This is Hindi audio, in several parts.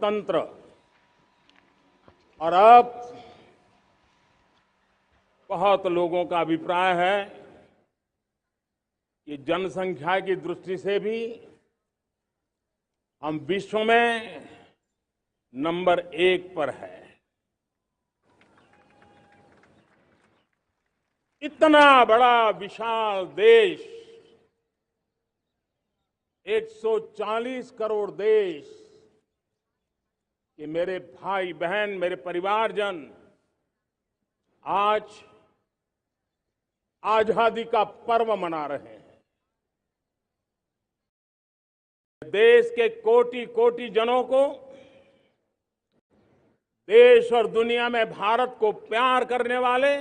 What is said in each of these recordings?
लोकतंत्र और अब बहुत लोगों का अभिप्राय है कि जनसंख्या की दृष्टि से भी हम विश्व में नंबर 1 पर है। इतना बड़ा विशाल देश, 140 करोड़ देश कि मेरे भाई बहन, मेरे परिवारजन आज आजादी का पर्व मना रहे हैं। देश के कोटि कोटि जनों को, देश और दुनिया में भारत को प्यार करने वाले,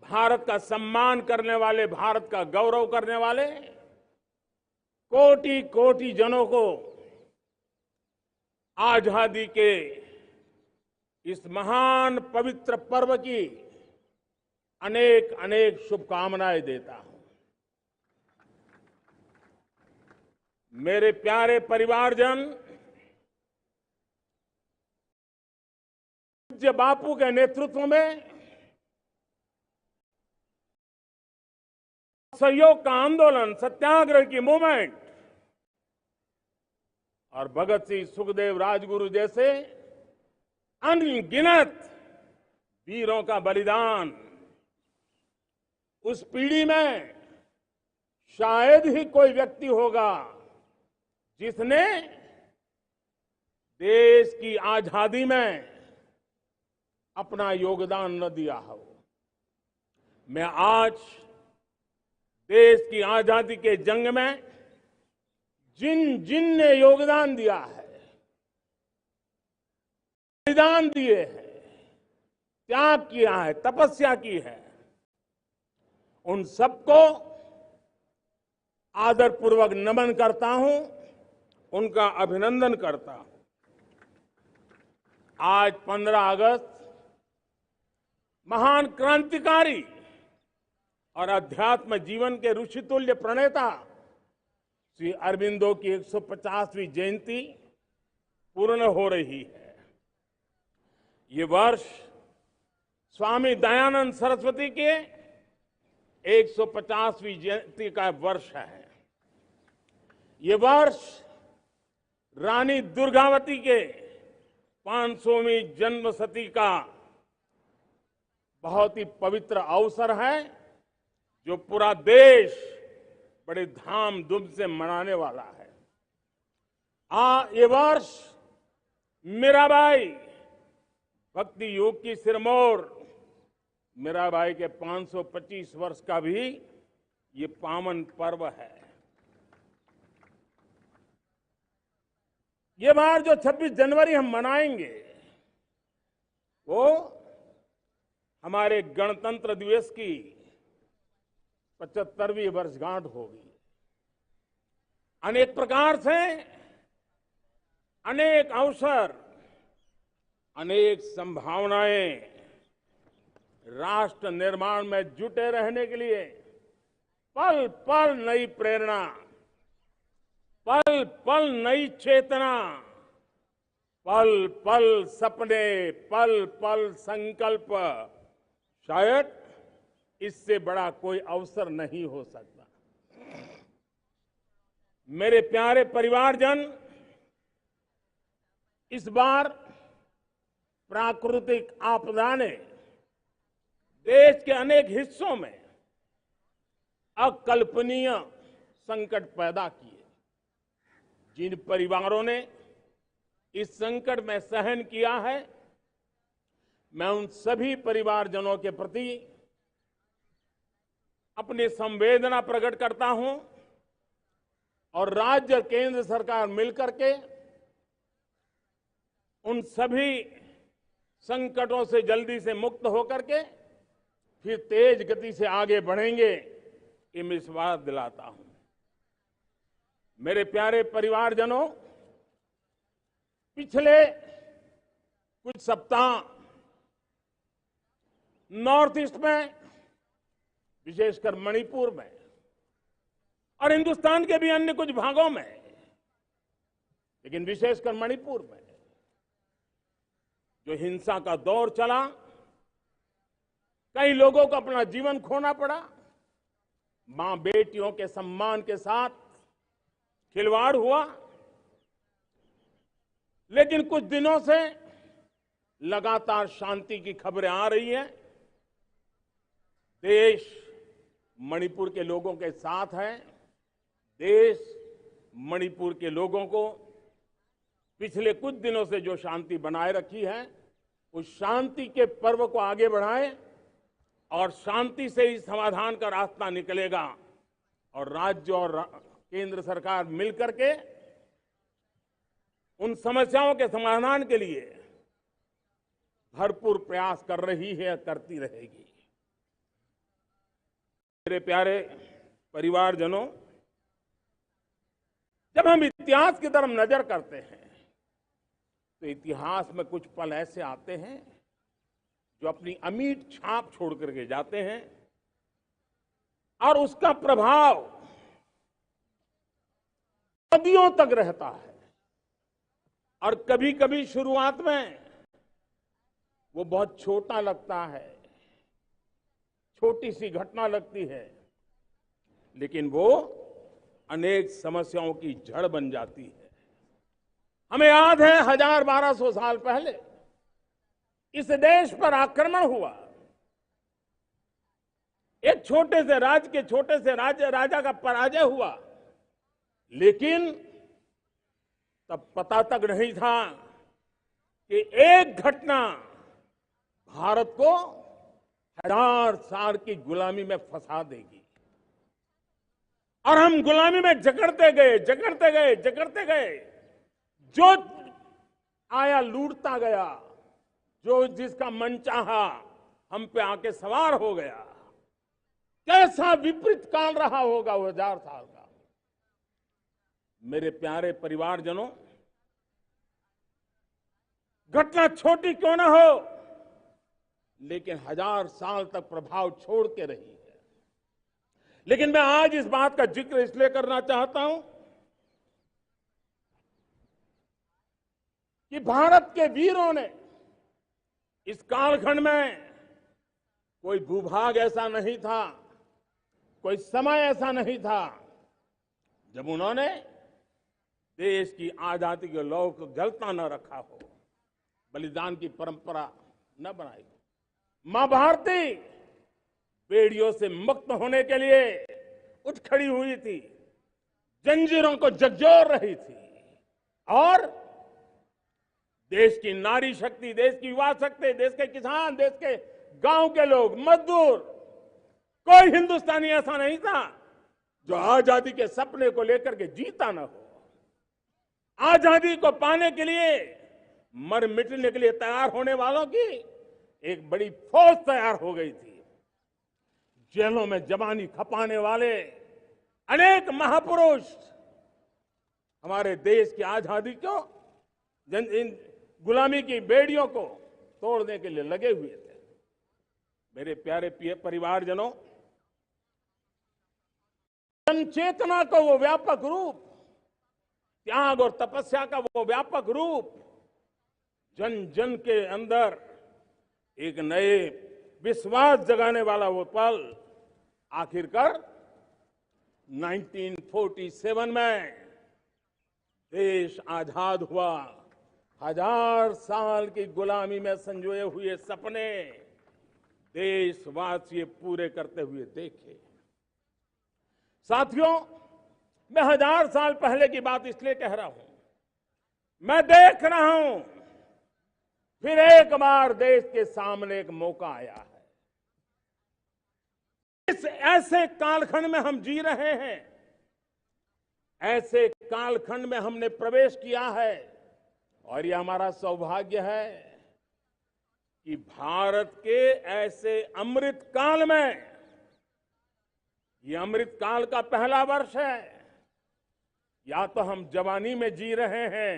भारत का सम्मान करने वाले, भारत का गौरव करने वाले कोटि कोटि जनों को आजादी के इस महान पवित्र पर्व की अनेक अनेक शुभकामनाएं देता हूं। मेरे प्यारे परिवारजन, पूज्य बापू के नेतृत्व में सहयोग का आंदोलन, सत्याग्रह की मूवमेंट और भगत सिंह, सुखदेव, राजगुरु जैसे अनगिनत वीरों का बलिदान, उस पीढ़ी में शायद ही कोई व्यक्ति होगा जिसने देश की आजादी में अपना योगदान न दिया हो। मैं आज देश की आजादी के जंग में जिन जिन ने योगदान दिया है, बलिदान दिए हैं, त्याग किया है, तपस्या की है, उन सबको आदरपूर्वक नमन करता हूं, उनका अभिनंदन करता हूं। आज 15 अगस्त महान क्रांतिकारी और अध्यात्म जीवन के ऋषितुल्य प्रणेता श्री अरबिंदो की 150वीं जयंती पूर्ण हो रही है। ये वर्ष स्वामी दयानंद सरस्वती के 150वीं जयंती का वर्ष है। ये वर्ष रानी दुर्गावती के 500वीं जन्मशती का बहुत ही पवित्र अवसर है, जो पूरा देश बड़े धामधूम से मनाने वाला है। ये वर्ष मीराबाई, भक्ति योग की सिरमौर मीराबाई के 525 वर्ष का भी ये पावन पर्व है। ये बार जो 26 जनवरी हम मनाएंगे वो हमारे गणतंत्र दिवस की 75वीं वर्षगांठ होगी। अनेक प्रकार से अनेक अवसर, अनेक संभावनाएं राष्ट्र निर्माण में जुटे रहने के लिए पल पल नई प्रेरणा, पल पल नई चेतना, पल पल सपने, पल पल संकल्प, शायद इससे बड़ा कोई अवसर नहीं हो सकता। मेरे प्यारे परिवारजन, इस बार प्राकृतिक आपदा ने देश के अनेक हिस्सों में अकल्पनीय संकट पैदा किए। जिन परिवारों ने इस संकट में सहन किया है, मैं उन सभी परिवारजनों के प्रति अपनी संवेदना प्रकट करता हूं और राज्य केंद्र सरकार मिलकर के उन सभी संकटों से जल्दी से मुक्त होकर के फिर तेज गति से आगे बढ़ेंगे, ये मैं विश्वास दिलाता हूं। मेरे प्यारे परिवारजनों, पिछले कुछ सप्ताह नॉर्थ ईस्ट में, विशेषकर मणिपुर में और हिंदुस्तान के भी अन्य कुछ भागों में लेकिन विशेषकर मणिपुर में जो हिंसा का दौर चला, कई लोगों को अपना जीवन खोना पड़ा, मां बेटियों के सम्मान के साथ खिलवाड़ हुआ। लेकिन कुछ दिनों से लगातार शांति की खबरें आ रही हैं। देश मणिपुर के लोगों के साथ है। देश मणिपुर के लोगों को पिछले कुछ दिनों से जो शांति बनाए रखी है, उस शांति के पर्व को आगे बढ़ाएं और शांति से ही समाधान का रास्ता निकलेगा। और राज्य और केंद्र सरकार मिलकर के उन समस्याओं के समाधान के लिए भरपूर प्रयास कर रही है, करती रहेगी। मेरे प्यारे परिवारजनों, जब हम इतिहास की तरफ नजर करते हैं तो इतिहास में कुछ पल ऐसे आते हैं जो अपनी अमिट छाप छोड़ करके जाते हैं और उसका प्रभाव सदियों तक रहता है। और कभी कभी शुरुआत में वो बहुत छोटा लगता है, छोटी सी घटना लगती है, लेकिन वो अनेक समस्याओं की जड़ बन जाती है। हमें याद है 1000-1200 साल पहले इस देश पर आक्रमण हुआ। एक छोटे से राज्य के छोटे से राजा का पराजय हुआ, लेकिन तब पता तक नहीं था कि एक घटना भारत को 1000 साल की गुलामी में फंसा देगी। और हम गुलामी में जकड़ते गए, जो आया लूटता गया, जो जिसका मन चाहा हम पे आके सवार हो गया। कैसा विपरीत काल रहा होगा वो 1000 साल का। मेरे प्यारे परिवारजनों, घटना छोटी क्यों ना हो, लेकिन 1000 साल तक प्रभाव छोड़ के रही है। लेकिन मैं आज इस बात का जिक्र इसलिए करना चाहता हूं कि भारत के वीरों ने इस कालखंड में कोई भूभाग ऐसा नहीं था, कोई समय ऐसा नहीं था जब उन्होंने देश की आजादी के लौ को गलता न रखा हो, बलिदान की परंपरा न बनाई हो। मां भारती बेड़ियों से मुक्त होने के लिए उठ खड़ी हुई थी, जंजीरों को झकझोर रही थी। और देश की नारी शक्ति, देश की युवा शक्ति, देश के किसान, देश के गांव के लोग, मजदूर, कोई हिंदुस्तानी ऐसा नहीं था जो आजादी के सपने को लेकर के जीता न हो। आजादी को पाने के लिए मर मिटने के लिए तैयार होने वालों की एक बड़ी फौज तैयार हो गई थी। जेलों में जवानी खपाने वाले अनेक महापुरुष हमारे देश की आजादी को, इन गुलामी की बेड़ियों को तोड़ने के लिए लगे हुए थे। मेरे प्यारे परिवारजनों, जनचेतना को वो व्यापक रूप, त्याग और तपस्या का वो व्यापक रूप, जन जन के अंदर एक नए विश्वास जगाने वाला वो पल आखिरकार 1947 में देश आजाद हुआ। 1000 साल की गुलामी में संजोए हुए सपने देशवासी पूरे करते हुए देखे। साथियों, मैं 1000 साल पहले की बात इसलिए कह रहा हूं, मैं देख रहा हूं फिर एक बार देश के सामने एक मौका आया है। इस ऐसे कालखंड में हम जी रहे हैं, ऐसे कालखंड में हमने प्रवेश किया है, और यह हमारा सौभाग्य है कि भारत के ऐसे अमृत काल में, ये अमृत काल का पहला वर्ष है। या तो हम जवानी में जी रहे हैं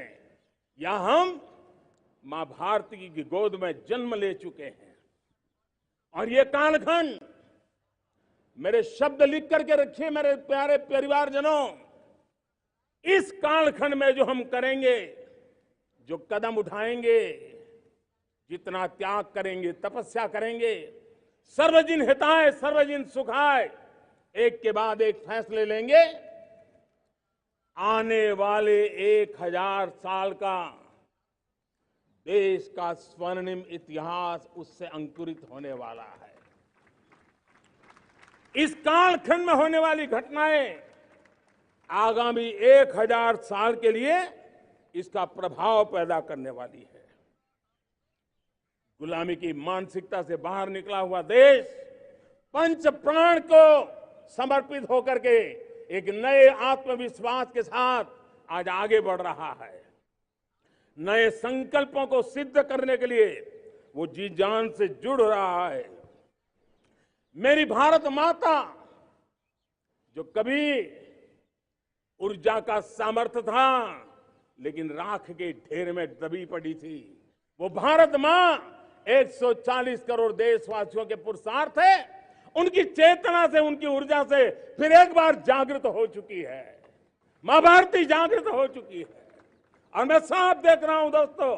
या हम मां भारती की गोद में जन्म ले चुके हैं। और ये कालखंड, मेरे शब्द लिख करके रखिए मेरे प्यारे परिवारजनों, इस कालखंड में जो हम करेंगे, जो कदम उठाएंगे, जितना त्याग करेंगे, तपस्या करेंगे, सर्वजन हिताय सर्वजन सुखाय, एक के बाद एक फैसले लेंगे, आने वाले 1000 साल का देश का स्वर्णिम इतिहास उससे अंकुरित होने वाला है। इस कालखंड में होने वाली घटनाएं आगामी 1000 साल के लिए इसका प्रभाव पैदा करने वाली है। गुलामी की मानसिकता से बाहर निकला हुआ देश पंच प्राण को समर्पित होकर के एक नए आत्मविश्वास के साथ आज आगे बढ़ रहा है। नए संकल्पों को सिद्ध करने के लिए वो जी जान से जुड़ रहा है। मेरी भारत माता, जो कभी ऊर्जा का सामर्थ्य था लेकिन राख के ढेर में दबी पड़ी थी, वो भारत मां 140 करोड़ देशवासियों के पुरुषार्थ है, उनकी चेतना से, उनकी ऊर्जा से फिर एक बार जागृत हो चुकी है। मां भारती जागृत हो चुकी है और मैं साफ देख रहा हूं दोस्तों,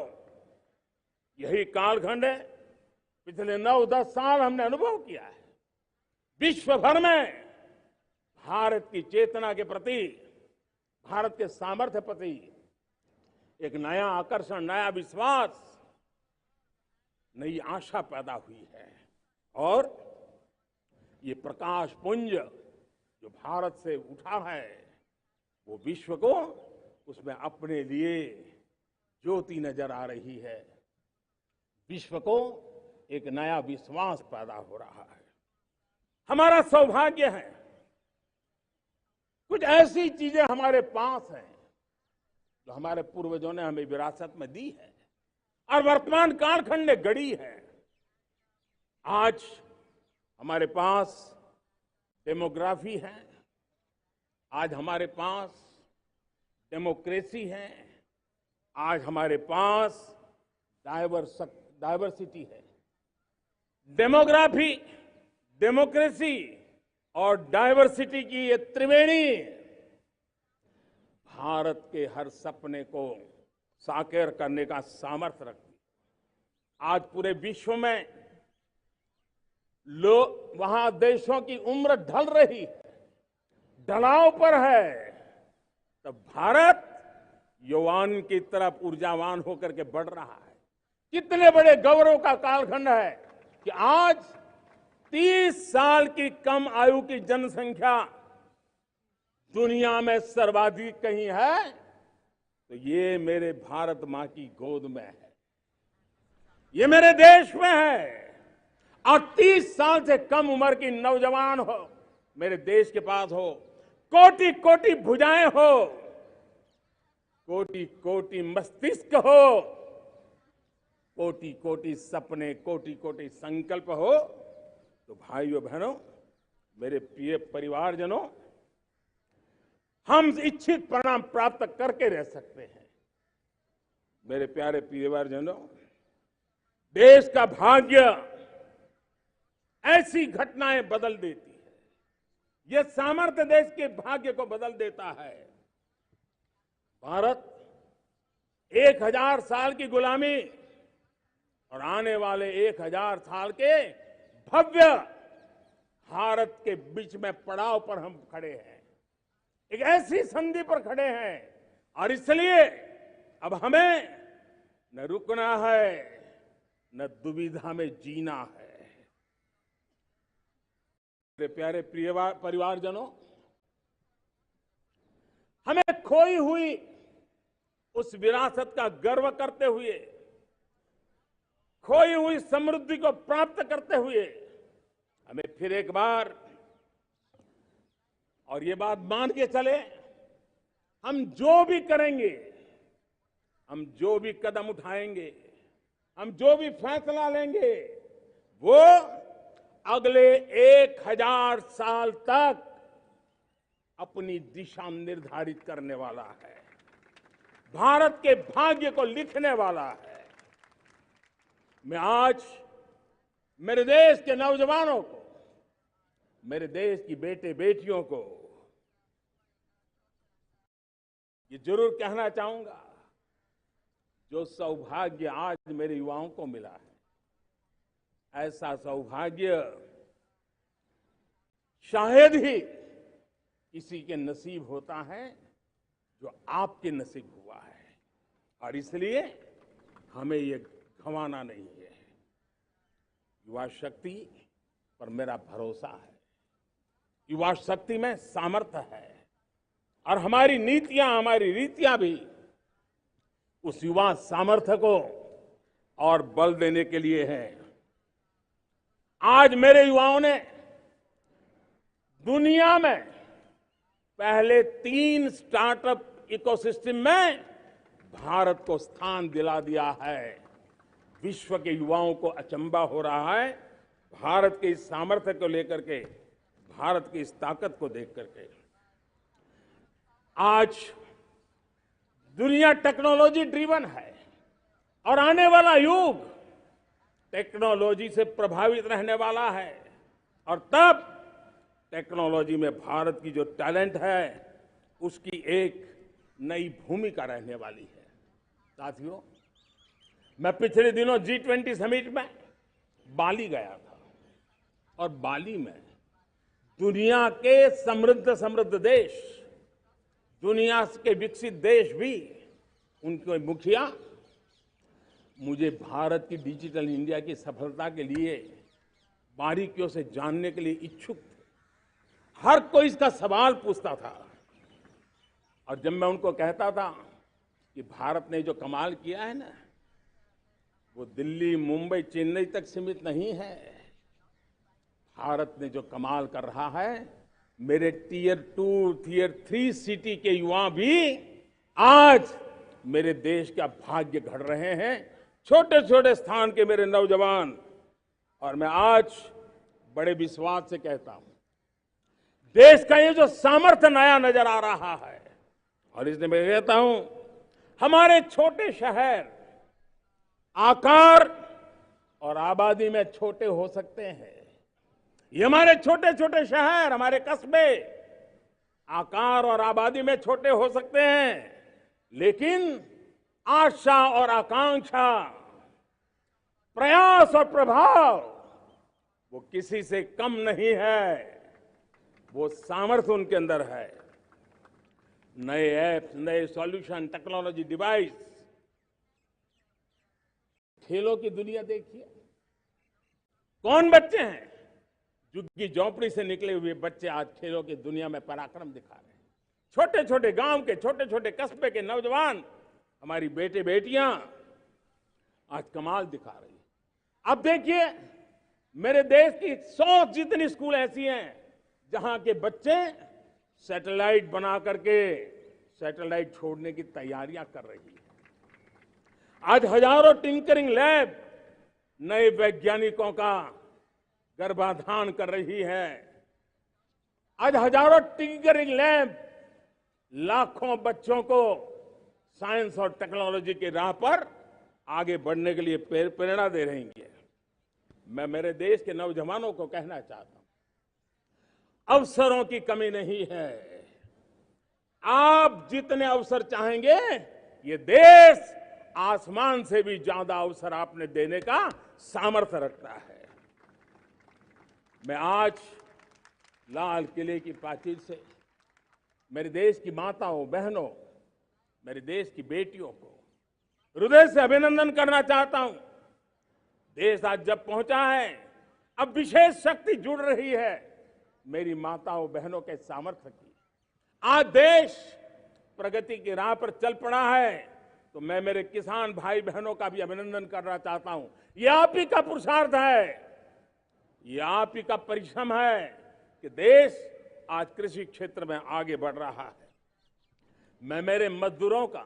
यही कालखंड है। पिछले 9-10 साल हमने अनुभव किया है, विश्व भर में भारत की चेतना के प्रति, भारत के सामर्थ्य प्रति एक नया आकर्षण, नया विश्वास, नई आशा पैदा हुई है। और ये प्रकाश पुंज जो भारत से उठा है, वो विश्व को उसमें अपने लिए ज्योति नजर आ रही है। विश्व को एक नया विश्वास पैदा हो रहा है। हमारा सौभाग्य है, कुछ ऐसी चीजें हमारे पास हैं जो हमारे पूर्वजों ने हमें विरासत में दी है और वर्तमान कालखंड ने गढ़ी है। आज हमारे पास डेमोग्राफी है, आज हमारे पास डेमोक्रेसी है, आज हमारे पास डायवर्सिटी है। डेमोग्राफी, डेमोक्रेसी और डायवर्सिटी की ये त्रिवेणी भारत के हर सपने को साकार करने का सामर्थ्य रखती है। आज पूरे विश्व में वहां देशों की उम्र ढल रही है, ढलाव पर है, तब भारत यौवन की तरफ ऊर्जावान होकर के बढ़ रहा है। कितने बड़े गौरव का कालखंड है कि आज 30 साल की कम आयु की जनसंख्या दुनिया में सर्वाधिक कहीं है तो ये मेरे भारत मां की गोद में है, ये मेरे देश में है। और 30 साल से कम उम्र की नौजवान हो मेरे देश के पास हो, कोटि कोटि भुजाएं हो, कोटि कोटि मस्तिष्क हो, कोटि कोटि सपने, कोटि कोटि संकल्प हो, तो भाइयों बहनों, मेरे प्रिय परिवारजनों, हम इच्छित परिणाम प्राप्त करके रह सकते हैं। मेरे प्यारे परिवारजनों, देश का भाग्य ऐसी घटनाएं बदल देती है, यह सामर्थ्य देश के भाग्य को बदल देता है। भारत 1000 साल की गुलामी और आने वाले 1000 साल के भव्य भारत के बीच में पड़ाव पर हम खड़े हैं, एक ऐसी संधि पर खड़े हैं और इसलिए अब हमें न रुकना है न दुविधा में जीना है। मेरे प्यारे प्रिय परिवारजनों, हमें खोई हुई उस विरासत का गर्व करते हुए, खोई हुई समृद्धि को प्राप्त करते हुए, हमें फिर एक बार, और ये बात मान के चले, हम जो भी करेंगे, हम जो भी कदम उठाएंगे, हम जो भी फैसला लेंगे, वो अगले 1000 साल तक अपनी दिशा निर्धारित करने वाला है, भारत के भाग्य को लिखने वाला है। मैं आज मेरे देश के नौजवानों को, मेरे देश की बेटे बेटियों को ये जरूर कहना चाहूंगा, जो सौभाग्य आज मेरे युवाओं को मिला है, ऐसा सौभाग्य शायद ही किसी के नसीब होता है जो आपके नसीब हुआ है। और इसलिए हमें ये गंवाना नहीं है। युवा शक्ति पर मेरा भरोसा है, युवा शक्ति में सामर्थ्य है, और हमारी नीतियां, हमारी रीतियां भी उस युवा सामर्थ्य को और बल देने के लिए है। आज मेरे युवाओं ने दुनिया में पहले 3 स्टार्टअप इकोसिस्टम में भारत को स्थान दिला दिया है। विश्व के युवाओं को अचंभा हो रहा है भारत के इस सामर्थ्य को लेकर के, भारत की इस ताकत को देख करके। आज दुनिया टेक्नोलॉजी ड्रिवन है और आने वाला युग टेक्नोलॉजी से प्रभावित रहने वाला है, और तब टेक्नोलॉजी में भारत की जो टैलेंट है उसकी एक नई भूमिका रहने वाली है। साथियों, मैं पिछले दिनों G20 समिट में बाली गया था, और बाली में दुनिया के समृद्ध देश, दुनिया के विकसित देश भी, उनके मुखिया मुझे भारत की डिजिटल इंडिया की सफलता के लिए बारीकियों से जानने के लिए इच्छुक थे। हर कोई इसका सवाल पूछता था, और जब मैं उनको कहता था कि भारत ने जो कमाल किया है ना, वो दिल्ली, मुंबई, चेन्नई तक सीमित नहीं है। भारत ने जो कमाल कर रहा है, मेरे टियर 2, टियर 3 सिटी के युवा भी आज मेरे देश का भाग्य गढ़ रहे हैं। छोटे छोटे स्थान के मेरे नौजवान, और मैं आज बड़े विश्वास से कहता हूं, देश का ये जो सामर्थ्य नया नजर आ रहा है, और इसलिए मैं कहता हूं, हमारे छोटे शहर आकार और आबादी में छोटे हो सकते हैं। ये हमारे छोटे छोटे शहर, हमारे कस्बे आकार और आबादी में छोटे हो सकते हैं, लेकिन आशा और आकांक्षा, प्रयास और प्रभाव वो किसी से कम नहीं है। वो सामर्थ्य उनके अंदर है। नए ऐप्स, नए सॉल्यूशन, टेक्नोलॉजी डिवाइस, खेलों की दुनिया देखिए। कौन बच्चे हैं? झुग्गी झोंपड़ी से निकले हुए बच्चे आज खेलों की दुनिया में पराक्रम दिखा रहे हैं। छोटे छोटे गांव के, छोटे छोटे कस्बे के नौजवान, हमारी बेटे बेटियां आज कमाल दिखा रही हैं। अब देखिए, मेरे देश की 100 जितनी स्कूल ऐसी हैं जहां के बच्चे सैटेलाइट बना करके सैटेलाइट छोड़ने की तैयारियां कर रही है। आज हजारों टिंकरिंग लैब नए वैज्ञानिकों का गर्भाधान कर रही है। आज हजारों टिंकरिंग लैब लाखों बच्चों को साइंस और टेक्नोलॉजी की राह पर आगे बढ़ने के लिए प्रेरणा दे रही है। मैं मेरे देश के नौजवानों को कहना चाहता हूं, अवसरों की कमी नहीं है। आप जितने अवसर चाहेंगे, ये देश आसमान से भी ज्यादा अवसर आपने देने का सामर्थ्य रखता है। मैं आज लाल किले की प्राचीर से मेरे देश की माताओं, बहनों, मेरे देश की बेटियों को हृदय से अभिनंदन करना चाहता हूं। देश आज जब पहुंचा है, अब विशेष शक्ति जुड़ रही है मेरी माताओं, बहनों के सामर्थ्य की। आज देश प्रगति की राह पर चल पड़ा है, तो मैं मेरे किसान भाई बहनों का भी अभिनंदन करना चाहता हूं। ये आप ही का पुरुषार्थ है, ये आप ही का परिश्रम है कि देश आज कृषि क्षेत्र में आगे बढ़ रहा है। मैं मेरे मजदूरों का,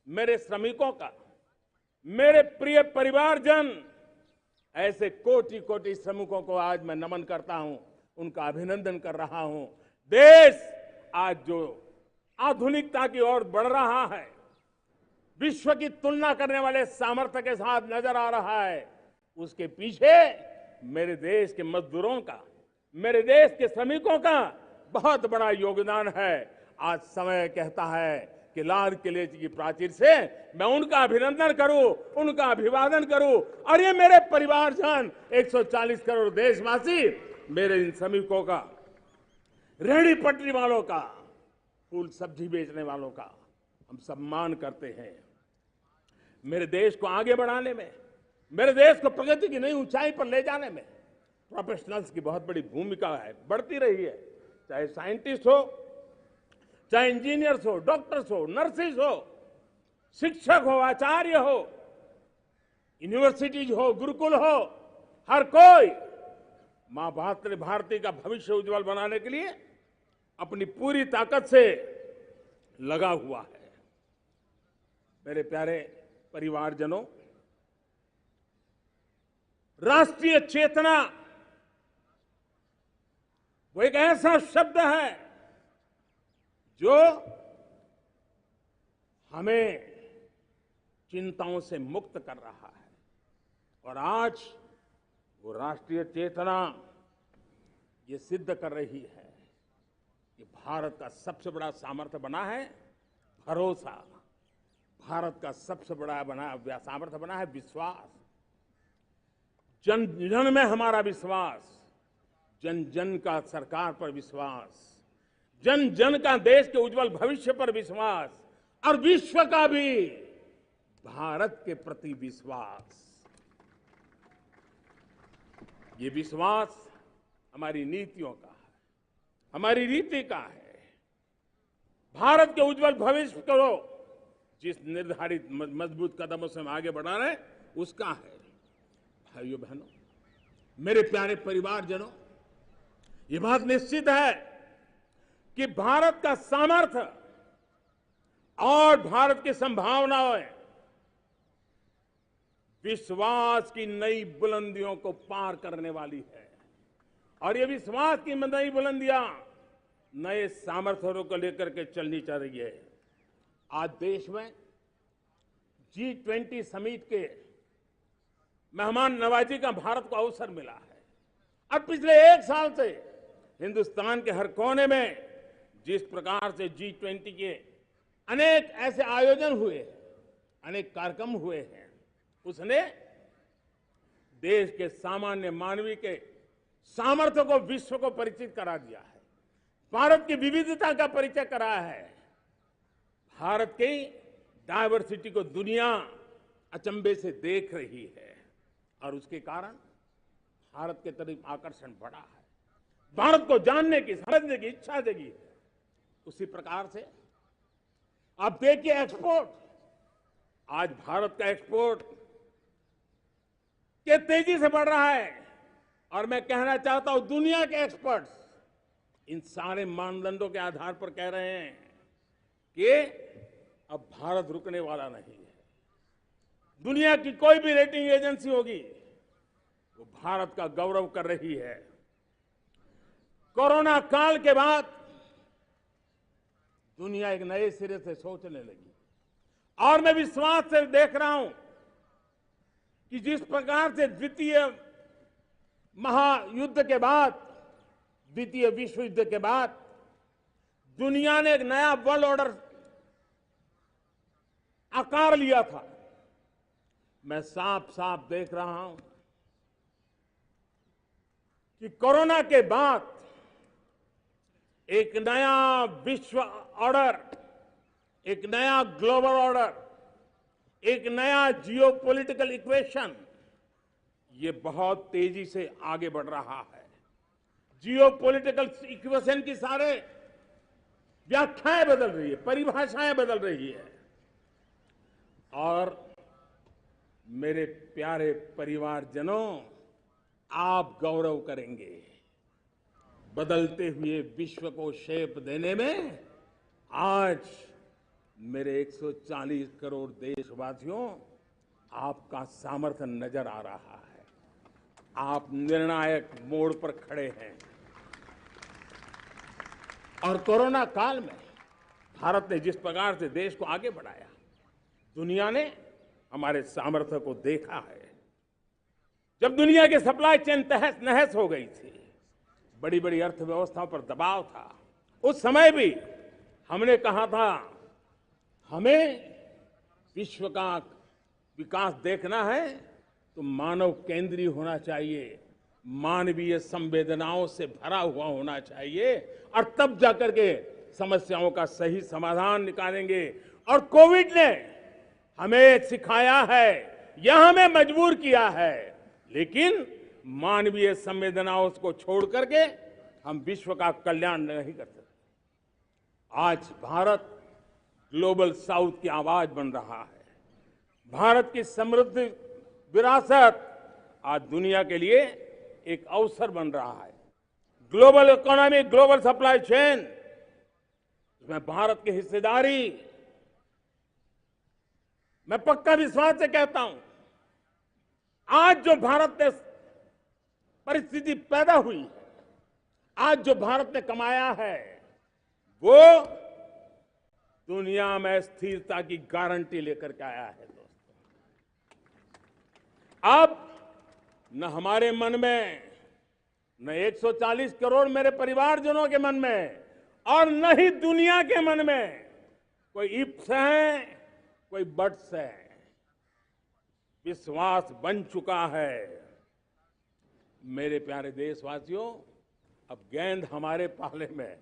मेरे श्रमिकों का, मेरे प्रिय परिवारजन, ऐसे कोटि कोटि श्रमिकों को आज मैं नमन करता हूं, उनका अभिनंदन कर रहा हूं। देश आज जो आधुनिकता की ओर बढ़ रहा है, विश्व की तुलना करने वाले सामर्थ्य के साथ नजर आ रहा है, उसके पीछे मेरे देश के मजदूरों का, मेरे देश के श्रमिकों का बहुत बड़ा योगदान है। आज समय कहता है कि लाल किले की प्राचीर से मैं उनका अभिनंदन करूं, उनका अभिवादन करूं। और ये मेरे परिवारजन 140 करोड़ देशवासी, मेरे इन श्रमिकों का, रेहड़ी पटरी वालों का, फूल सब्जी बेचने वालों का हम सम्मान करते हैं। मेरे देश को आगे बढ़ाने में, मेरे देश को प्रगति की नई ऊंचाई पर ले जाने में प्रोफेशनल्स की बहुत बड़ी भूमिका है, बढ़ती रही है। चाहे साइंटिस्ट हो, चाहे इंजीनियर्स हो, डॉक्टर्स हो, नर्सिस हो, शिक्षक हो, आचार्य हो, यूनिवर्सिटीज हो, गुरुकुल हो, हर कोई मां भारती का भविष्य उज्जवल बनाने के लिए अपनी पूरी ताकत से लगा हुआ है। मेरे प्यारे परिवारजनों, राष्ट्रीय चेतना वो एक ऐसा शब्द है जो हमें चिंताओं से मुक्त कर रहा है। और आज वो राष्ट्रीय चेतना ये सिद्ध कर रही है कि भारत का सबसे बड़ा सामर्थ्य बना है भरोसा, भारत का सबसे बड़ा सामर्थ्य बना है विश्वास। जन जन में हमारा विश्वास, जन जन का सरकार पर विश्वास, जन जन का देश के उज्जवल भविष्य पर विश्वास, और विश्व का भी भारत के प्रति विश्वास। ये विश्वास हमारी नीतियों का है, हमारी रीति का है। भारत के उज्जवल भविष्य को जिस निर्धारित मजबूत कदमों से हम आगे बढ़ा रहे हैं उसका है। भाइयों बहनों, मेरे प्यारे परिवारजनों, ये बात निश्चित है कि भारत का सामर्थ्य और भारत की संभावनाएं विश्वास की नई बुलंदियों को पार करने वाली है। और ये विश्वास की नई बुलंदियां नए सामर्थ्यों को लेकर के चलनी चाह रही है। आज देश में G20 समिट के मेहमान नवाजी का भारत को अवसर मिला है। और पिछले एक साल से हिंदुस्तान के हर कोने में जिस प्रकार से G20 के अनेक ऐसे आयोजन हुए, अनेक कार्यक्रम हुए हैं, उसने देश के सामान्य मानवी के सामर्थ्य को विश्व को परिचित करा दिया है। भारत की विविधता का परिचय कराया है। भारत की डायवर्सिटी को दुनिया अचंभे से देख रही है और उसके कारण भारत के तरफ आकर्षण बढ़ा है। भारत को जानने की, समझने की इच्छा जगी है। उसी प्रकार से आप देखिए एक्सपोर्ट, आज भारत का एक्सपोर्ट के तेजी से बढ़ रहा है। और मैं कहना चाहता हूं, दुनिया के एक्सपर्ट्स इन सारे मानदंडों के आधार पर कह रहे हैं कि अब भारत रुकने वाला नहीं है। दुनिया की कोई भी रेटिंग एजेंसी होगी वो भारत का गौरव कर रही है। कोरोना काल के बाद दुनिया एक नए सिरे से सोचने लगी और मैं विश्वास से देख रहा हूं कि जिस प्रकार से द्वितीय महायुद्ध के बाद, द्वितीय विश्व युद्ध के बाद दुनिया ने एक नया वर्ल्ड ऑर्डर आकार लिया था, मैं साफ साफ देख रहा हूं कि कोरोना के बाद एक नया विश्व ऑर्डर, एक नया ग्लोबल ऑर्डर, एक नया जियोपॉलिटिकल इक्वेशन ये बहुत तेजी से आगे बढ़ रहा है। जियोपॉलिटिकल इक्वेशन की सारे व्याख्याएं बदल रही है, परिभाषाएं बदल रही है। और मेरे प्यारे परिवारजनों, आप गौरव करेंगे। बदलते हुए विश्व को शेप देने में आज मेरे 140 करोड़ देशवासियों आपका सामर्थ्य नजर आ रहा है। आप निर्णायक मोड़ पर खड़े हैं। और कोरोना काल में भारत ने जिस प्रकार से देश को आगे बढ़ाया, दुनिया ने हमारे सामर्थ्य को देखा है। जब दुनिया की सप्लाई चेन तहस नहस हो गई थी, बड़ी बड़ी अर्थव्यवस्थाओं पर दबाव था, उस समय भी हमने कहा था हमें विश्व का विकास देखना है तो मानव केंद्रीय होना चाहिए, मानवीय संवेदनाओं से भरा हुआ होना चाहिए और तब जाकर के समस्याओं का सही समाधान निकालेंगे। और कोविड ने हमें सिखाया है, यह हमें मजबूर किया है, लेकिन मानवीय संवेदनाओं को छोड़ करके हम विश्व का कल्याण नहीं कर सकते। आज भारत ग्लोबल साउथ की आवाज बन रहा है। भारत की समृद्ध विरासत आज दुनिया के लिए एक अवसर बन रहा है। Global economy, global supply chain, इसमें भारत की हिस्सेदारी, मैं पक्का विश्वास से कहता हूं, आज जो भारत ने परिस्थिति पैदा हुई है, आज जो भारत ने कमाया है, वो दुनिया में स्थिरता की गारंटी लेकर के आया है। दोस्तों, अब न हमारे मन में, न 140 करोड़ मेरे परिवारजनों के मन में और न ही दुनिया के मन में कोई इफ्स है, कोई बट्स है। विश्वास बन चुका है। मेरे प्यारे देशवासियों, अब गेंद हमारे पाले में है।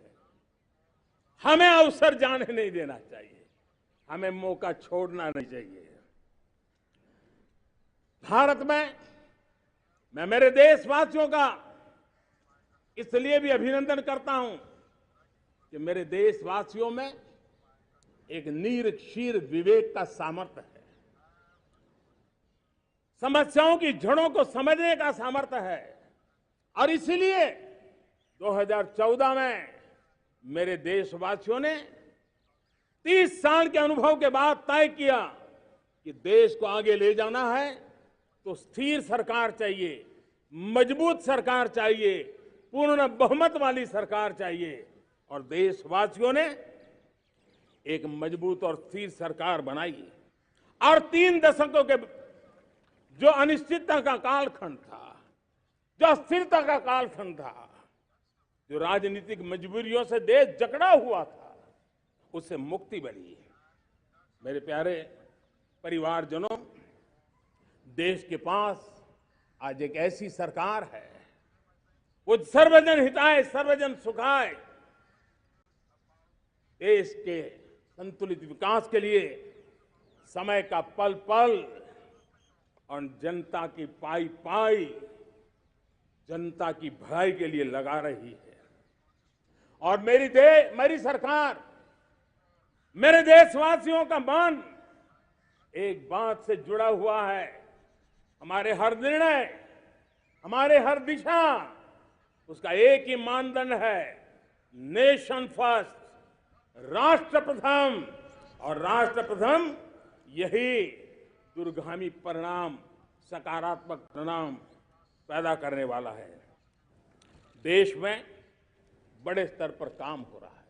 हमें अवसर जाने नहीं देना चाहिए, हमें मौका छोड़ना नहीं चाहिए। भारत में मैं मेरे देशवासियों का इसलिए भी अभिनंदन करता हूं कि मेरे देशवासियों में एक नीर-क्षीर विवेक का सामर्थ्य है, समस्याओं की जड़ों को समझने का सामर्थ्य है। और इसलिए 2014 में मेरे देशवासियों ने 30 साल के अनुभव के बाद तय किया कि देश को आगे ले जाना है तो स्थिर सरकार चाहिए, मजबूत सरकार चाहिए, पूर्ण बहुमत वाली सरकार चाहिए। और देशवासियों ने एक मजबूत और स्थिर सरकार बनाई। और 3 दशकों के जो अनिश्चितता का कालखंड था, जो अस्थिरता का कालखंड था, जो राजनीतिक मजबूरियों से देश जकड़ा हुआ था, उससे मुक्ति मिली। मेरे प्यारे परिवारजनों, देश के पास आज एक ऐसी सरकार है, वो सर्वजन हिताय सर्वजन सुखाय, देश के संतुलित विकास के लिए समय का पल पल और जनता की पाई पाई, जनता की भलाई के लिए लगा रही है। और मेरी सरकार, मेरे देशवासियों का मन एक बात से जुड़ा हुआ है। हमारे हर निर्णय, हमारे हर दिशा, उसका एक ही मानदंड है, नेशन फर्स्ट, राष्ट्र प्रथम। और राष्ट्र प्रथम यही दूरगामी परिणाम, सकारात्मक परिणाम पैदा करने वाला है। देश में बड़े स्तर पर काम हो रहा है।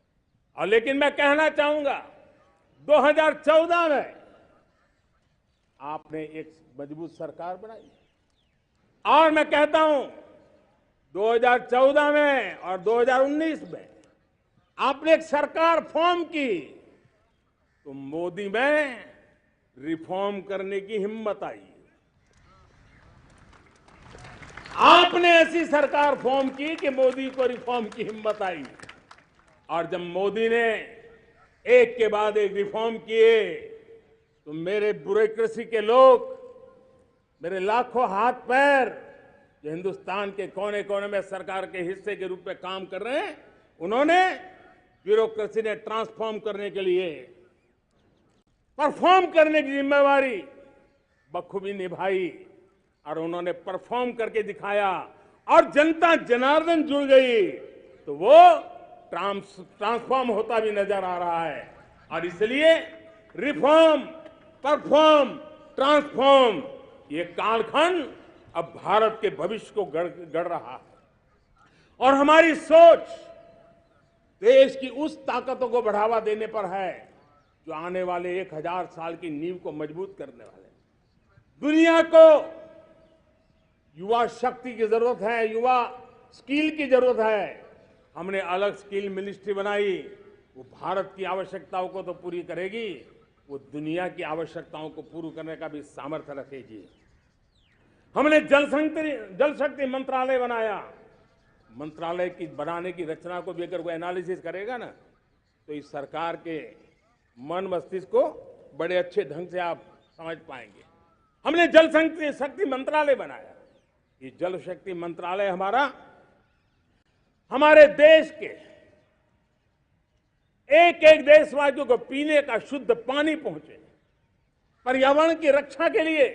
और लेकिन मैं कहना चाहूंगा, 2014 में आपने एक मजबूत सरकार बनाई, और मैं कहता हूं 2014 में और 2019 में आपने एक सरकार फॉर्म की, तो मोदी में रिफॉर्म करने की हिम्मत आई। आपने ऐसी सरकार फॉर्म की कि मोदी को रिफॉर्म की हिम्मत आई। और जब मोदी ने एक के बाद एक रिफॉर्म किए, तो मेरे ब्यूरोक्रेसी के लोग, मेरे लाखों हाथ पैर जो हिंदुस्तान के कोने कोने में सरकार के हिस्से के रूप में काम कर रहे हैं, उन्होंने ब्यूरोक्रेसी ने ट्रांसफॉर्म करने के लिए, परफॉर्म करने की जिम्मेवारी बखूबी निभाई। और उन्होंने परफॉर्म करके दिखाया और जनता जनार्दन जुड़ गई, तो वो ट्रांसफॉर्म होता भी नजर आ रहा है। और इसलिए रिफॉर्म, परफॉर्म, ट्रांसफॉर्म, ये कालखंड अब भारत के भविष्य को गढ़ रहा है। और हमारी सोच देश की उस ताकतों को बढ़ावा देने पर है जो आने वाले 1000 साल की नींव को मजबूत करने वाले। दुनिया को युवा शक्ति की जरूरत है, युवा स्किल की जरूरत है। हमने अलग स्किल मिनिस्ट्री बनाई, वो भारत की आवश्यकताओं को तो पूरी करेगी, वो दुनिया की आवश्यकताओं को पूरा करने का भी सामर्थ्य रखेगी। हमने जल शक्ति मंत्रालय बनाया। मंत्रालय की बनाने की रचना को भी अगर कोई एनालिसिस करेगा ना, तो इस सरकार के मन मस्तिष्क को बड़े अच्छे ढंग से आप समझ पाएंगे। हमने जल शक्ति मंत्रालय बनाया। ये जल शक्ति मंत्रालय हमारे देश के एक एक देशवासियों को पीने का शुद्ध पानी पहुंचे, पर्यावरण की रक्षा के लिए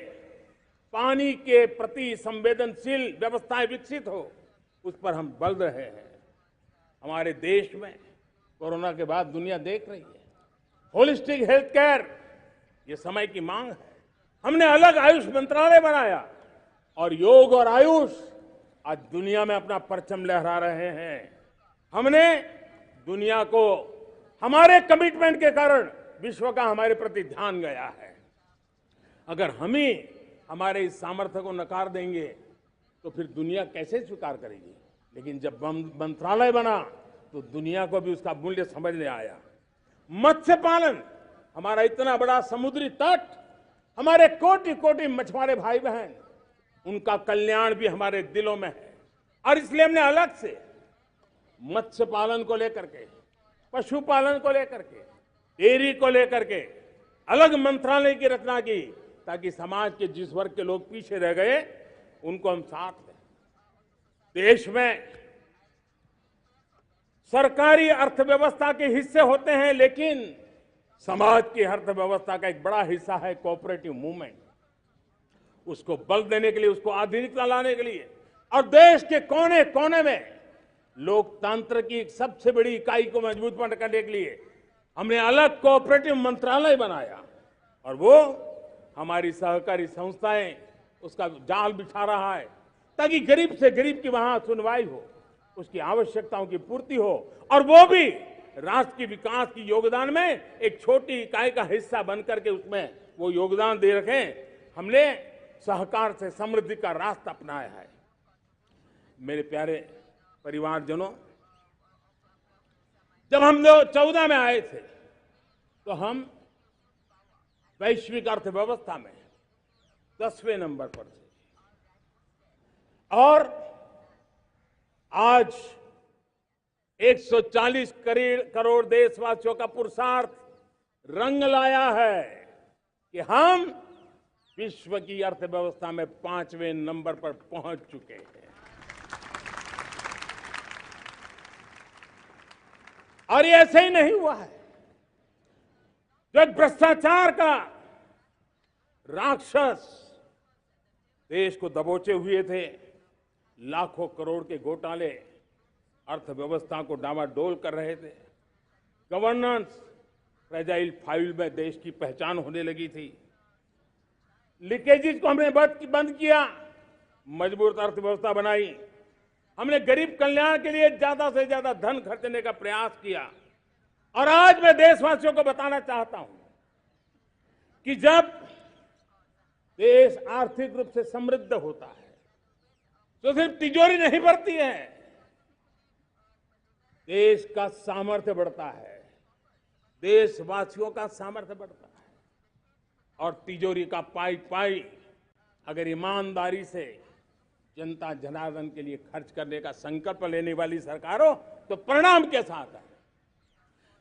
पानी के प्रति संवेदनशील व्यवस्थाएं विकसित हो, उस पर हम बल रहे हैं। हमारे देश में कोरोना के बाद दुनिया देख रही है होलिस्टिक हेल्थ केयर, ये समय की मांग है। हमने अलग आयुष मंत्रालय बनाया और योग और आयुष आज दुनिया में अपना परचम लहरा रहे हैं। हमने दुनिया को हमारे कमिटमेंट के कारण विश्व का हमारे प्रति ध्यान गया है। अगर हम ही हमारे इस सामर्थ्य को नकार देंगे तो फिर दुनिया कैसे स्वीकार करेगी। लेकिन जब मंत्रालय बना तो दुनिया को भी उसका मूल्य समझ में आया। मत्स्य पालन, हमारा इतना बड़ा समुद्री तट, हमारे कोटि कोटि मछुआरे भाई बहन, उनका कल्याण भी हमारे दिलों में है। और इसलिए हमने अलग से मत्स्य पालन को लेकर के, पशुपालन को लेकर के, डेयरी को लेकर के अलग मंत्रालय की रचना की, ताकि समाज के जिस वर्ग के लोग पीछे रह गए उनको हम साथ लें। देश में सरकारी अर्थव्यवस्था के हिस्से होते हैं, लेकिन समाज की अर्थव्यवस्था का एक बड़ा हिस्सा है कोऑपरेटिव मूवमेंट। उसको बल देने के लिए, उसको आधुनिकता लाने के लिए और देश के कोने कोने में लोकतंत्र की सबसे बड़ी इकाई को मजबूत करने के लिए हमने अलग कोऑपरेटिव मंत्रालय बनाया। और वो हमारी सहकारी संस्थाएं उसका जाल बिछा रहा है, ताकि गरीब से गरीब की वहां सुनवाई हो, उसकी आवश्यकताओं की पूर्ति हो, और वो भी राष्ट्र के विकास की योगदान में एक छोटी इकाई का हिस्सा बनकर के उसमें वो योगदान दे रखें। हमने सहकार से समृद्धि का रास्ता अपनाया है। मेरे प्यारे परिवारजनों, जब हम 2014 में आए थे तो हम वैश्विक अर्थव्यवस्था में 10वें नंबर पर थे, और आज 140 करोड़ देशवासियों का पुरुषार्थ रंग लाया है कि हम विश्व की अर्थव्यवस्था में 5वें नंबर पर पहुंच चुके हैं। और ये ऐसे ही नहीं हुआ है। जो भ्रष्टाचार का राक्षस देश को दबोचे हुए थे, लाखों करोड़ के घोटाले अर्थव्यवस्था को डामाडोल कर रहे थे, गवर्नेंस फ्रेजाइल फाइल में देश की पहचान होने लगी थी, लीकेजेस को हमने बंद किया, मजबूत अर्थव्यवस्था बनाई, हमने गरीब कल्याण के लिए ज्यादा से ज्यादा धन खर्चने का प्रयास किया। और आज मैं देशवासियों को बताना चाहता हूं कि जब देश आर्थिक रूप से समृद्ध होता है तो सिर्फ तिजोरी नहीं भरती है, देश का सामर्थ्य बढ़ता है, देशवासियों का सामर्थ्य बढ़ता है। और तिजोरी का पाई पाई अगर ईमानदारी से जनता जनार्दन के लिए खर्च करने का संकल्प लेने वाली सरकार हो तो परिणाम के साथ है।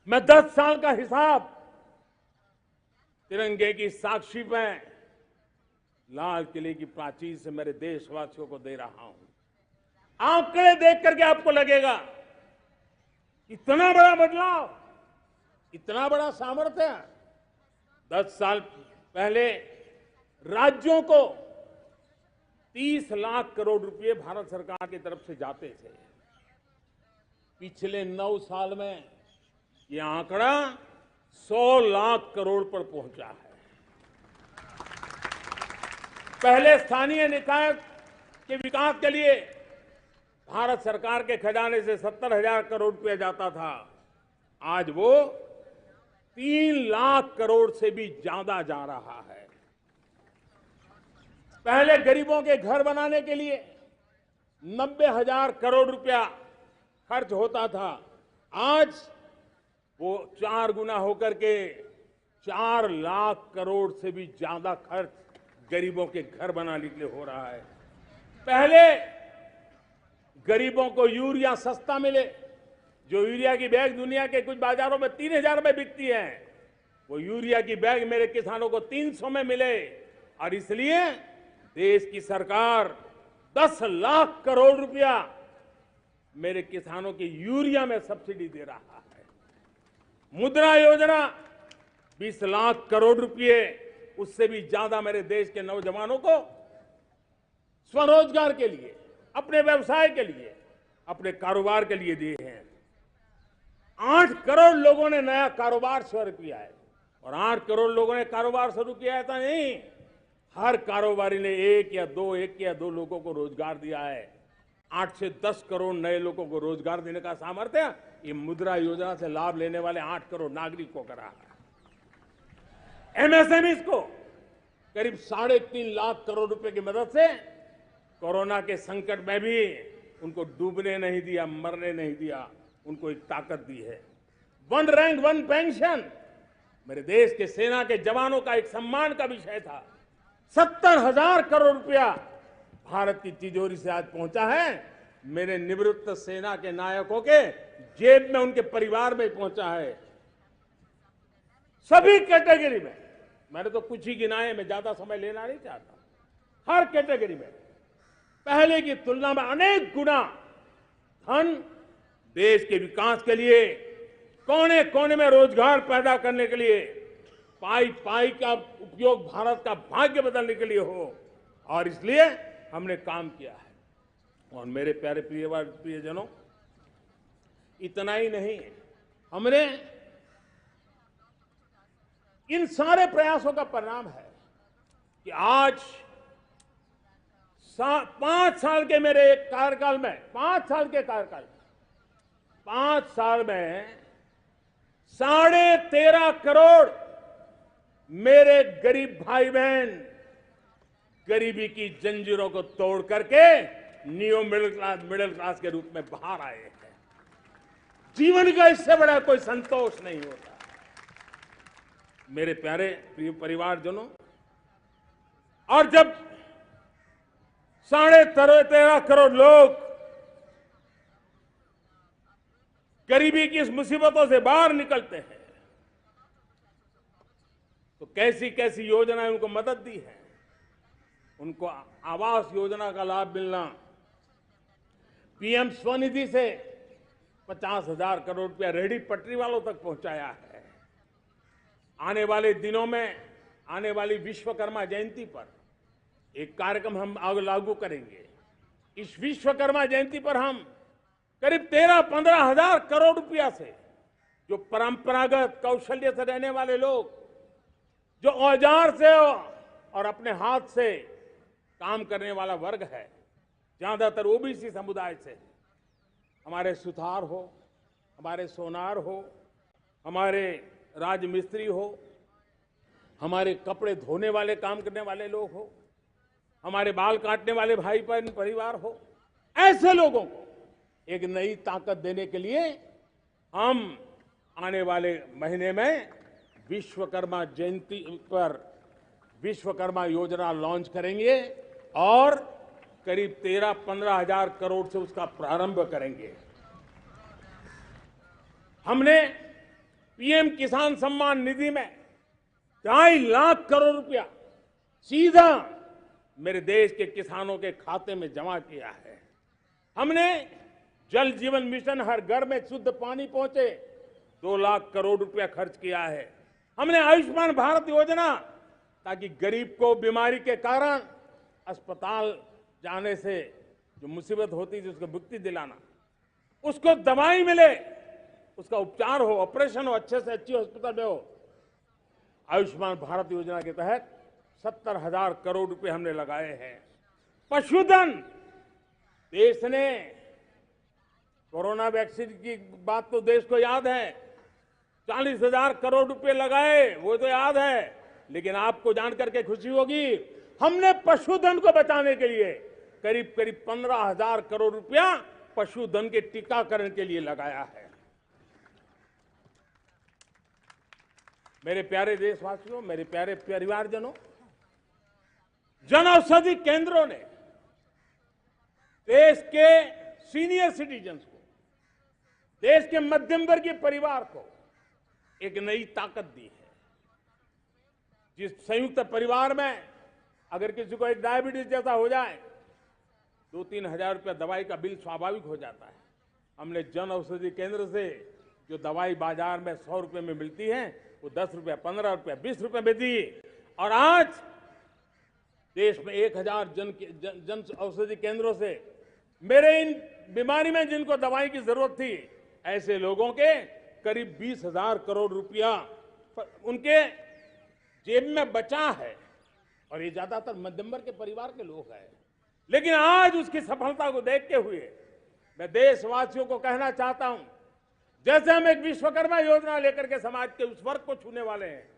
मैं 10 साल का हिसाब तिरंगे की साक्षी में लाल किले की प्राचीर से मेरे देशवासियों को दे रहा हूं। आंकड़े देख करके आपको लगेगा इतना बड़ा बदलाव, इतना बड़ा सामर्थ्य। 10 साल पहले राज्यों को 30 लाख करोड़ रुपए भारत सरकार की तरफ से जाते थे। पिछले 9 साल में यह आंकड़ा 100 लाख करोड़ पर पहुंचा है। पहले स्थानीय निकाय के विकास के लिए भारत सरकार के खजाने से 70,000 करोड़ रुपया जाता था, आज वो 3 लाख करोड़ से भी ज्यादा जा रहा है। पहले गरीबों के घर बनाने के लिए 90,000 करोड़ रुपया खर्च होता था, आज वो 4 गुना होकर के 4 लाख करोड़ से भी ज्यादा खर्च गरीबों के घर बनाने के लिए हो रहा है। पहले गरीबों को यूरिया सस्ता मिले, जो यूरिया की बैग दुनिया के कुछ बाजारों में 3000 में बिकती है, वो यूरिया की बैग मेरे किसानों को 300 में मिले। और इसलिए देश की सरकार 10 लाख करोड़ रुपया मेरे किसानों की यूरिया में सब्सिडी दे रहा है। मुद्रा योजना 20 लाख करोड़ रुपए, उससे भी ज्यादा मेरे देश के नौजवानों को स्वरोजगार के लिए, अपने व्यवसाय के लिए, अपने कारोबार के लिए दिए हैं। 8 करोड़ लोगों ने नया कारोबार शुरू किया है। और 8 करोड़ लोगों ने कारोबार शुरू किया है, ऐसा नहीं, हर कारोबारी ने एक या दो लोगों को रोजगार दिया है। 8 से 10 करोड़ नए लोगों को रोजगार देने का सामर्थ्य ये मुद्रा योजना से लाभ लेने वाले 8 करोड़ नागरिकों को रहा है। एमएसएमईज को करीब 3.5 लाख करोड़ रुपए की मदद से कोरोना के संकट में भी उनको डूबने नहीं दिया, मरने नहीं दिया, उनको एक ताकत दी है। 1 रैंक 1 पेंशन मेरे देश के सेना के जवानों का एक सम्मान का विषय था। 70,000 करोड़ रुपया भारत की तिजोरी से आज पहुंचा है, मेरे निवृत्त सेना के नायकों के जेब में, उनके परिवार में पहुंचा है। सभी कैटेगरी में, मैंने तो कुछ ही गिनाए, मैं ज्यादा समय लेना नहीं चाहता। हर कैटेगरी में पहले की तुलना में अनेक गुना धन देश के विकास के लिए, कोने कोने में रोजगार पैदा करने के लिए, पाई पाई का उपयोग भारत का भाग्य बदलने के लिए हो, और इसलिए हमने काम किया है। और मेरे प्यारे प्रियजनों, इतना ही नहीं, हमने इन सारे प्रयासों का परिणाम है कि आज 5 साल के मेरे एक कार्यकाल में, 5 साल के कार्यकाल में, 5 साल में 13.5 करोड़ मेरे गरीब भाई बहन गरीबी की जंजीरों को तोड़ करके नियो मिडिल क्लास के रूप में बाहर आए हैं। जीवन का इससे बड़ा कोई संतोष नहीं होता। मेरे प्यारे प्रिय परिवारजनों, और जब 13.5 करोड़ लोग गरीबी की इस मुसीबतों से बाहर निकलते हैं, तो कैसी कैसी योजनाएं उनको मदद दी है। उनको आवास योजना का लाभ मिलना, पीएम स्वनिधि से 50,000 करोड़ रुपया रेहड़ी पटरी वालों तक पहुंचाया है। आने वाले दिनों में, आने वाली विश्वकर्मा जयंती पर एक कार्यक्रम हम लागू करेंगे। इस विश्वकर्मा जयंती पर हम करीब 13-15 हजार करोड़ रुपया से, जो परंपरागत कौशल्य से रहने वाले लोग, जो औजार से और अपने हाथ से काम करने वाला वर्ग है, ज्यादातर ओबीसी समुदाय से, हमारे सुथार हो, हमारे सोनार हो, हमारे राजमिस्त्री हो, हमारे कपड़े धोने वाले काम करने वाले लोग हो, हमारे बाल काटने वाले भाई बहन परिवार हो, ऐसे लोगों को एक नई ताकत देने के लिए हम आने वाले महीने में विश्वकर्मा जयंती पर विश्वकर्मा योजना लॉन्च करेंगे और करीब 13-15 हजार करोड़ से उसका प्रारंभ करेंगे। हमने पीएम किसान सम्मान निधि में 2.5 लाख करोड़ रुपया सीधा मेरे देश के किसानों के खाते में जमा किया है। हमने जल जीवन मिशन, हर घर में शुद्ध पानी पहुंचे, 2 लाख करोड़ रुपया खर्च किया है। हमने आयुष्मान भारत योजना, ताकि गरीब को बीमारी के कारण अस्पताल जाने से जो मुसीबत होती थी उसको मुक्ति दिलाना, उसको दवाई मिले, उसका उपचार हो, ऑपरेशन हो, अच्छे से अच्छी हॉस्पिटल में हो। आयुष्मान भारत योजना के तहत 70,000 करोड़ रुपए हमने लगाए हैं। पशुधन, देश ने कोरोना वैक्सीन की बात तो देश को याद है, 40,000 करोड़ रुपए लगाए, वो तो याद है, लेकिन आपको जानकर के खुशी होगी, हमने पशुधन को बचाने के लिए करीब 15,000 करोड़ रुपया पशुधन के टीकाकरण के लिए लगाया है। मेरे प्यारे देशवासियों, मेरे प्यारे परिवारजनों, जन औषधि केंद्रों ने देश के सीनियर सिटीजन्स को, देश के मध्यम वर्गीय परिवार को एक नई ताकत दी है। जिस संयुक्त परिवार में अगर किसी को एक डायबिटीज जैसा हो जाए, 2-3 हजार रुपया दवाई का बिल स्वाभाविक हो जाता है। हमने जन औषधि केंद्र से जो दवाई बाजार में 100 रुपए में मिलती है, वो 10 रुपया, 15 रुपया, 20 रुपए में दी। और आज देश में 1000 जन औषधि केंद्रों से मेरे इन बीमारी में जिनको दवाई की जरूरत थी, ऐसे लोगों के करीब 20,000 करोड़ रुपया उनके जेब में बचा है। और ये ज्यादातर मध्यम वर्ग के परिवार के लोग हैं। लेकिन आज उसकी सफलता को देखते हुए मैं देशवासियों को कहना चाहता हूं, जैसे हम एक विश्वकर्मा योजना लेकर के समाज के उस वर्ग को छूने वाले हैं,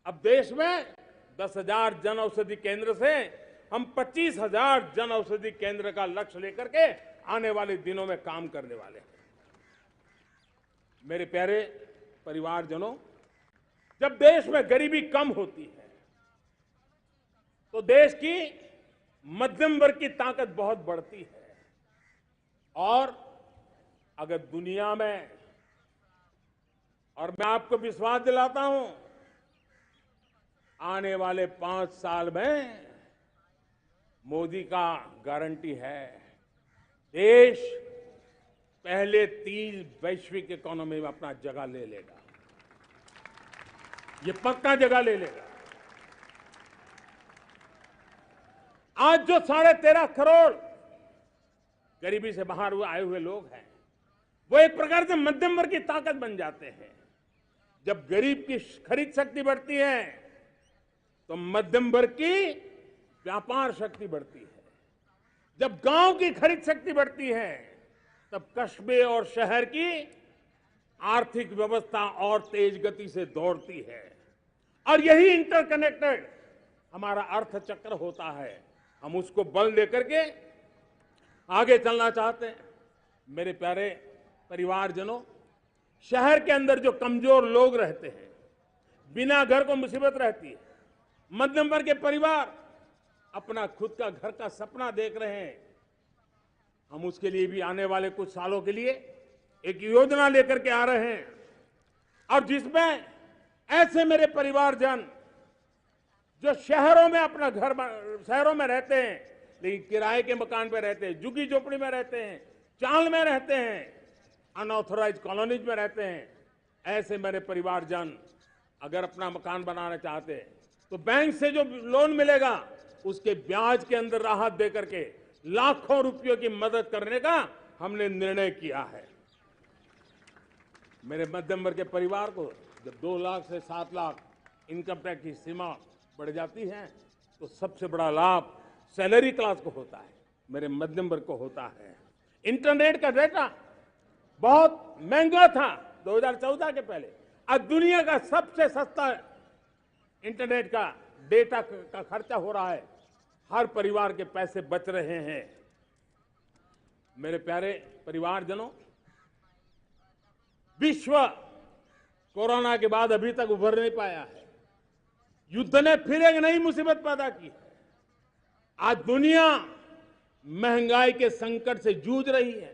अब देश में 10,000 जन औषधि केंद्र से हम 25,000 जन औषधि केंद्र का लक्ष्य लेकर के आने वाले दिनों में काम करने वाले हैं। मेरे प्यारे परिवारजनों, जब देश में गरीबी कम होती है तो देश की मध्यम वर्ग की ताकत बहुत बढ़ती है। और अगर दुनिया में, और मैं आपको विश्वास दिलाता हूं, आने वाले 5 साल में मोदी का गारंटी है, देश पहले 3 वैश्विक इकोनॉमी में अपना जगह ले लेगा। ये पक्का जगह ले लेगा। आज जो 13.5 करोड़ गरीबी से बाहर आए हुए लोग हैं, वो एक प्रकार से मध्यम वर्ग की ताकत बन जाते हैं। जब गरीब की खरीद शक्ति बढ़ती है तो मध्यम वर्ग की व्यापार शक्ति बढ़ती है। जब गांव की खरीद शक्ति बढ़ती है तब कस्बे और शहर की आर्थिक व्यवस्था और तेज गति से दौड़ती है। और यही इंटरकनेक्टेड हमारा अर्थ चक्र होता है। हम उसको बल देकर के आगे चलना चाहते हैं। मेरे प्यारे परिवारजनों, शहर के अंदर जो कमजोर लोग रहते हैं, बिना घर को मुसीबत रहती है, मध्यम वर्ग के परिवार अपना खुद का घर का सपना देख रहे हैं, हम उसके लिए भी आने वाले कुछ सालों के लिए एक योजना लेकर के आ रहे हैं। और जिसमें ऐसे मेरे परिवारजन जो शहरों में अपना घर, शहरों में रहते हैं लेकिन किराए के मकान पे रहते हैं, झुग्गी झोपड़ी में रहते हैं, चाल में रहते हैं, अनऑथोराइज कॉलोनीज में रहते हैं, ऐसे मेरे परिवारजन अगर अपना मकान बनाना चाहते हैं तो बैंक से जो लोन मिलेगा उसके ब्याज के अंदर राहत देकर के लाखों रुपयों की मदद करने का हमने निर्णय किया है। मेरे मध्यम वर्ग के परिवार को जब 2 लाख से 7 लाख इनकम टैक्स की सीमा बढ़ जाती है तो सबसे बड़ा लाभ सैलरी क्लास को होता है, मेरे मध्यम वर्ग को होता है। इंटरनेट का डेटा बहुत महंगा था 2014 के पहले, आज दुनिया का सबसे सस्ता इंटरनेट का डेटा का खर्चा हो रहा है। हर परिवार के पैसे बच रहे हैं। मेरे प्यारे परिवारजनों, विश्व कोरोना के बाद अभी तक उभर नहीं पाया है। युद्ध ने फिर एक नई मुसीबत पैदा की है। आज दुनिया महंगाई के संकट से जूझ रही है।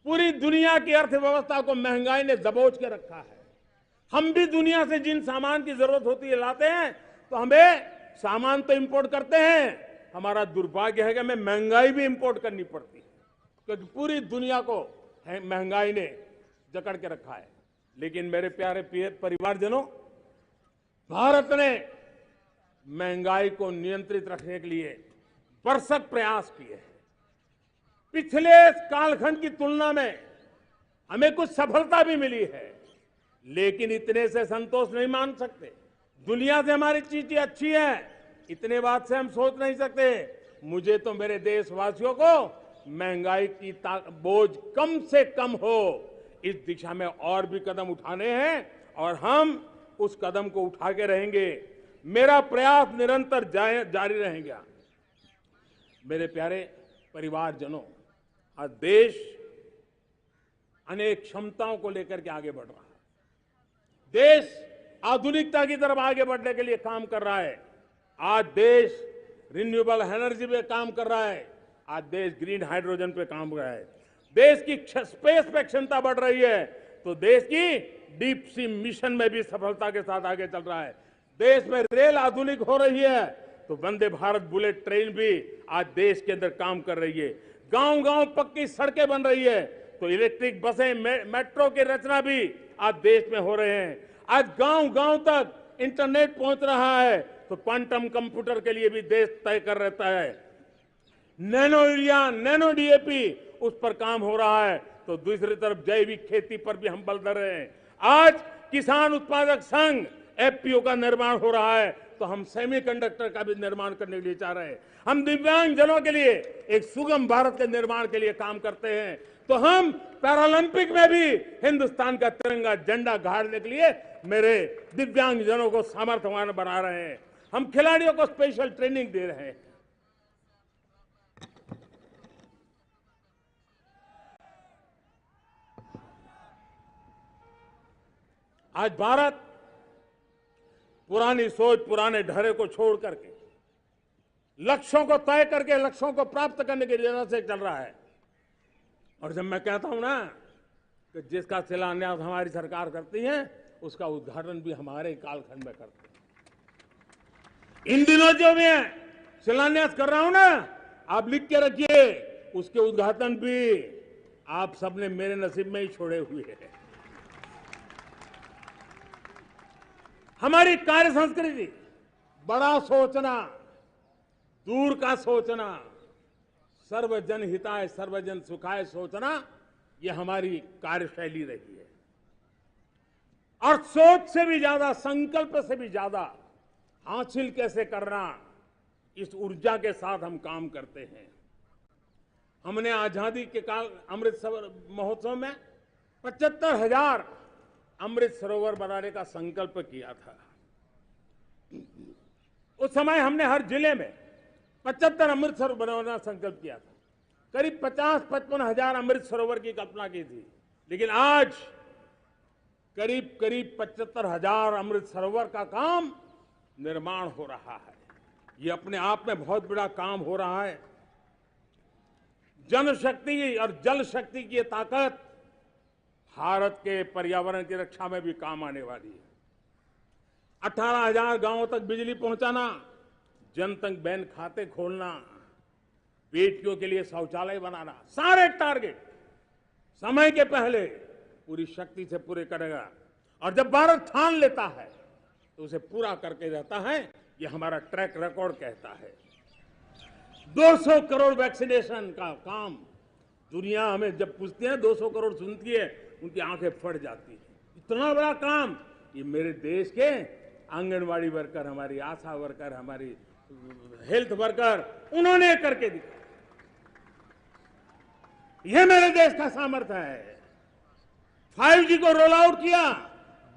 पूरी दुनिया की अर्थव्यवस्था को महंगाई ने दबोच के रखा है। हम भी दुनिया से जिन सामान की जरूरत होती है लाते हैं, तो हमें सामान तो इंपोर्ट करते हैं। हमारा दुर्भाग्य है कि हमें महंगाई भी इंपोर्ट करनी पड़ती है, क्योंकि पूरी दुनिया को महंगाई ने जकड़ के रखा है। लेकिन मेरे प्यारे परिवारजनों, भारत ने महंगाई को नियंत्रित रखने के लिए भरसक प्रयास किए हैं। पिछले कालखंड की तुलना में हमें कुछ सफलता भी मिली है, लेकिन इतने से संतोष नहीं मान सकते। दुनिया से हमारी चीजें अच्छी है, इतने बात से हम सोच नहीं सकते। मुझे तो मेरे देशवासियों को महंगाई की बोझ कम से कम हो, इस दिशा में और भी कदम उठाने हैं और हम उस कदम को उठा के रहेंगे। मेरा प्रयास निरंतर जारी रहेगा। मेरे प्यारे परिवारजनों, आज देश अनेक क्षमताओं को लेकर के आगे बढ़ रहा है। देश आधुनिकता की तरफ आगे बढ़ने के लिए काम कर रहा है। आज देश रिन्यूएबल एनर्जी पे काम कर रहा है। आज देश ग्रीन हाइड्रोजन पे काम कर रहा है। देश की स्पेस पे क्षमता बढ़ रही है, तो देश की डीप सी मिशन में भी सफलता के साथ आगे चल रहा है। देश में रेल आधुनिक हो रही है, तो वंदे भारत बुलेट ट्रेन भी आज देश के अंदर काम कर रही है। गांव गांव पक्की सड़कें बन रही है, तो इलेक्ट्रिक बसें, मेट्रो की रचना भी आज देश में हो रहे हैं। आज गांव गांव तक इंटरनेट पहुंच रहा है, तो क्वांटम कंप्यूटर के लिए भी देश तय कर रहता है। नैनो यूरिया, नैनो डीएपी, उस पर काम हो रहा है, तो दूसरी तरफ जैविक खेती पर भी हम बल दे रहे हैं। आज किसान उत्पादक संघ एफपीओ का निर्माण हो रहा है, तो हम सेमीकंडक्टर का भी निर्माण करने के लिए चाह रहे हैं। हम दिव्यांग जनों के लिए एक सुगम भारत के निर्माण के लिए काम करते हैं, तो हम पैरालंपिक में भी हिंदुस्तान का तिरंगा झंडा गाड़ने के लिए मेरे दिव्यांग जनों को सामर्थ्यवान बना रहे हैं। हम खिलाड़ियों को स्पेशल ट्रेनिंग दे रहे हैं। आज भारत पुरानी सोच, पुराने ढर्रे को छोड़ करके लक्ष्यों को तय करके लक्ष्यों को प्राप्त करने की योजना से चल रहा है। और जब मैं कहता हूं ना कि जिसका शिलान्यास हमारी सरकार करती है, उसका उद्घाटन भी हमारे कालखंड में करते हैं। इन दिनों जो मैं शिलान्यास कर रहा हूं ना, आप लिख के रखिए, उसके उद्घाटन भी आप सबने मेरे नसीब में ही छोड़े हुए हैं। हमारी कार्य संस्कृति बड़ा सोचना, दूर का सोचना, सर्वजन हिताय सर्वजन सुखाय सोचना, यह हमारी कार्यशैली रही है। और सोच से भी ज्यादा, संकल्प से भी ज्यादा हासिल कैसे करना, इस ऊर्जा के साथ हम काम करते हैं। हमने आजादी के काल अमृत महोत्सव में 75,000 अमृत सरोवर बनाने का संकल्प किया था। उस समय हमने हर जिले में 75 अमृत सरोवर बनाने का संकल्प किया था। करीब 50-55 हजार अमृत सरोवर की कल्पना की थी, लेकिन आज करीब 75,000 अमृत सरोवर का काम निर्माण हो रहा है। ये अपने आप में बहुत बड़ा काम हो रहा है। जनशक्ति और जल शक्ति की ताकत भारत के पर्यावरण की रक्षा में भी काम आने वाली है। 18,000 गांवों तक बिजली पहुंचाना, जनधन बैंक खाते खोलना, बेटियों के लिए शौचालय बनाना, सारे टारगेट समय के पहले पूरी शक्ति से पूरे करेगा। और जब भारत ठान लेता है तो उसे पूरा करके रहता है। ये हमारा ट्रैक रिकॉर्ड कहता है। 200 करोड़ वैक्सीनेशन का काम, दुनिया हमें जब पूछती है 200 करोड़ सुनती है, उनकी आंखें फट जाती है। इतना बड़ा काम ये मेरे देश के आंगनवाड़ी वर्कर, हमारी आशा वर्कर, हमारी हेल्थ वर्कर, उन्होंने करके दिखाया। यह मेरे देश का सामर्थ्य है। 5G को रोल आउट किया,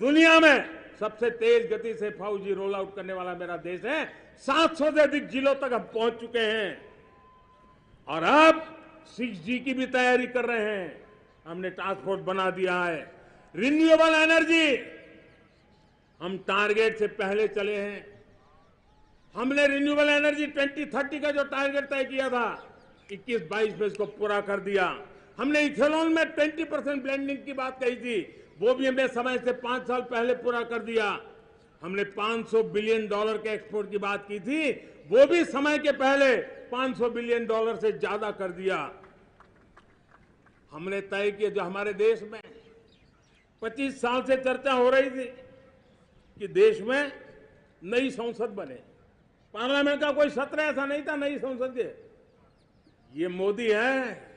दुनिया में सबसे तेज गति से 5G रोल आउट करने वाला मेरा देश है। 700 से अधिक जिलों तक हम पहुंच चुके हैं और अब 6G की भी तैयारी कर रहे हैं। हमने टास्क फोर्स बना दिया है। रिन्यूएबल एनर्जी, हम टारगेट से पहले चले हैं। हमने रिन्यूएबल एनर्जी 2030 का जो टारगेट तय किया था, 21-22 में इसको पूरा कर दिया। हमने इथेनॉल में 20% ब्लेंडिंग की बात कही थी, वो भी हमने समय से 5 साल पहले पूरा कर दिया। हमने $500 बिलियन के एक्सपोर्ट की बात की थी, वो भी समय के पहले $500 बिलियन से ज्यादा कर दिया। हमने तय किया, जो हमारे देश में 25 साल से चर्चा हो रही थी कि देश में नई संसद बने, पार्लियामेंट का कोई सत्र ऐसा नहीं था नई संसद के। ये मोदी है,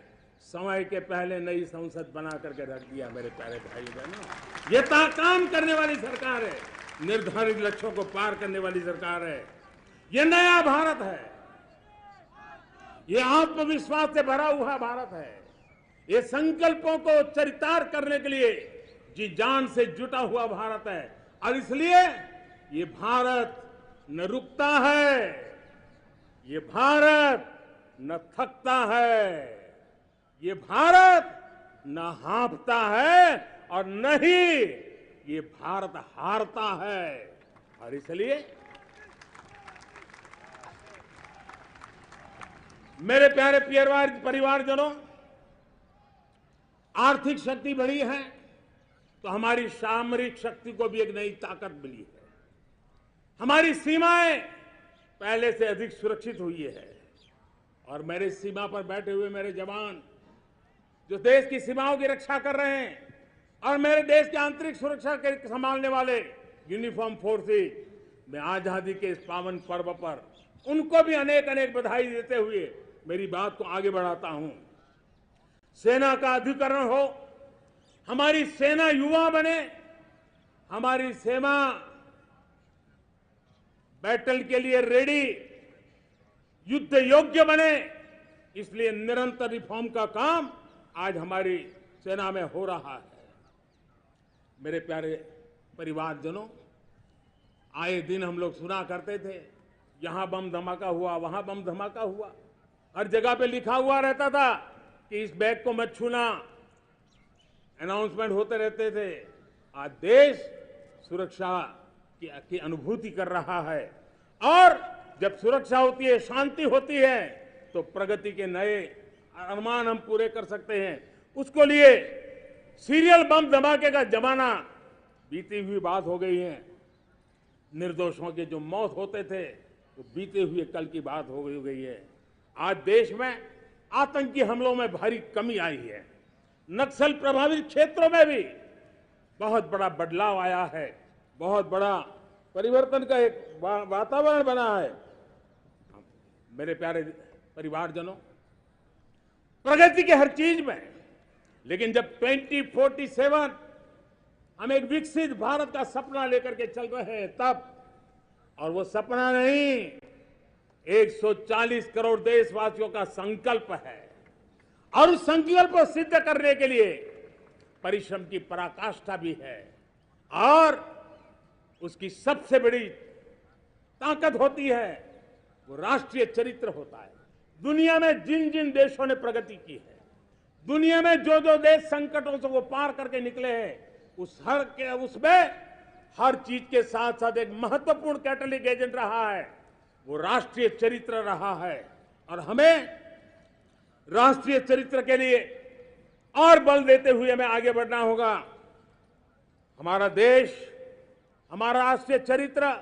समय के पहले नई संसद बना करके रख दिया। मेरे प्यारे भाई बहनों, ये काम करने वाली सरकार है, निर्धारित लक्ष्यों को पार करने वाली सरकार है। ये नया भारत है, ये आत्मविश्वास से भरा हुआ भारत है, ये संकल्पों को चरितार्थ करने के लिए जी जान से जुटा हुआ भारत है। और इसलिए ये भारत न रुकता है, ये भारत न थकता है, ये भारत न हाँफता है और न ही ये भारत हारता है। और इसलिए मेरे प्यारे परिवारजनों, आर्थिक शक्ति बढ़ी है तो हमारी सामरिक शक्ति को भी एक नई ताकत मिली है। हमारी सीमाएं पहले से अधिक सुरक्षित हुई है और मेरे सीमा पर बैठे हुए मेरे जवान जो देश की सीमाओं की रक्षा कर रहे हैं और मेरे देश की आंतरिक सुरक्षा के संभालने वाले यूनिफॉर्म फोर्सेस, मैं आजादी के इस पावन पर्व पर उनको भी अनेक अनेक बधाई देते हुए मेरी बात को आगे बढ़ाता हूं। सेना का अधिकरण हो, हमारी सेना युवा बने, हमारी सेना बैटल के लिए रेडी, युद्ध योग्य बने, इसलिए निरंतर रिफॉर्म का काम आज हमारी सेना में हो रहा है। मेरे प्यारे परिवारजनों, आए दिन हम लोग सुना करते थे, यहां बम धमाका हुआ, वहां बम धमाका हुआ, हर जगह पे लिखा हुआ रहता था कि इस बैग को मत छूना, अनाउंसमेंट होते रहते थे। आज देश सुरक्षा की अनुभूति कर रहा है और जब सुरक्षा होती है, शांति होती है, तो प्रगति के नए अरमान हम पूरे कर सकते हैं। उसको लिए सीरियल बम धमाके का जमाना बीती हुई बात हो गई है। निर्दोषों के जो मौत होते थे वो बीते हुए कल की बात हो गई है। आज देश में आतंकी हमलों में भारी कमी आई है। नक्सल प्रभावित क्षेत्रों में भी बहुत बड़ा बदलाव आया है, बहुत बड़ा परिवर्तन का एक वातावरण बना है। मेरे प्यारे परिवारजनों, प्रगति के हर चीज में, लेकिन जब 2047 हम एक विकसित भारत का सपना लेकर के चल रहे हैं तब, और वो सपना नहीं, 140 करोड़ देशवासियों का संकल्प है और उस संकल्प को सिद्ध करने के लिए परिश्रम की पराकाष्ठा भी है। और उसकी सबसे बड़ी ताकत होती है वो राष्ट्रीय चरित्र होता है। दुनिया में जिन जिन देशों ने प्रगति की है, दुनिया में जो जो देश संकटों से वो पार करके निकले हैं, उसमें हर चीज के साथ साथ एक महत्वपूर्ण कैटलिक एजेंट रहा है, वो राष्ट्रीय चरित्र रहा है। और हमें राष्ट्रीय चरित्र के लिए और बल देते हुए हमें आगे बढ़ना होगा। हमारा देश, हमारा राष्ट्रीय चरित्र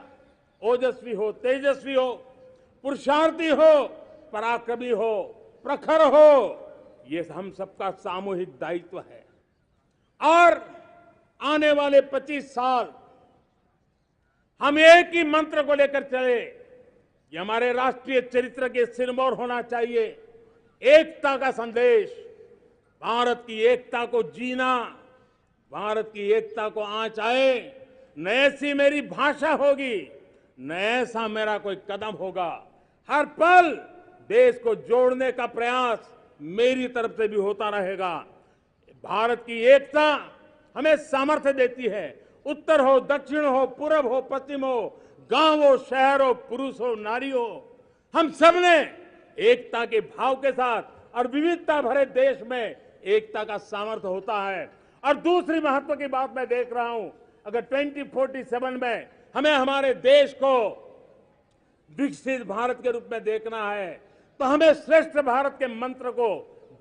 ओजस्वी हो, तेजस्वी हो, पुरुषार्थी हो, पराक्रमी हो, प्रखर हो, ये हम सबका सामूहिक दायित्व है। और आने वाले 25 साल हम एक ही मंत्र को लेकर चले, ये हमारे राष्ट्रीय चरित्र के सिरमौर होना चाहिए। एकता का संदेश, भारत की एकता को जीना, भारत की एकता को आंच आए, न ऐसी मेरी भाषा होगी, न ऐसा मेरा कोई कदम होगा। हर पल देश को जोड़ने का प्रयास मेरी तरफ से भी होता रहेगा। भारत की एकता हमें सामर्थ्य देती है। उत्तर हो, दक्षिण हो, पूरब हो, पश्चिम हो, गांव हो, शहर हो, पुरुष हो, नारी हो, हम सब ने एकता के भाव के साथ और विविधता भरे देश में एकता का सामर्थ्य होता है। और दूसरी महत्व की बात मैं देख रहा हूं, अगर 2047 में हमें हमारे देश को विकसित भारत के रूप में देखना है तो हमें श्रेष्ठ भारत के मंत्र को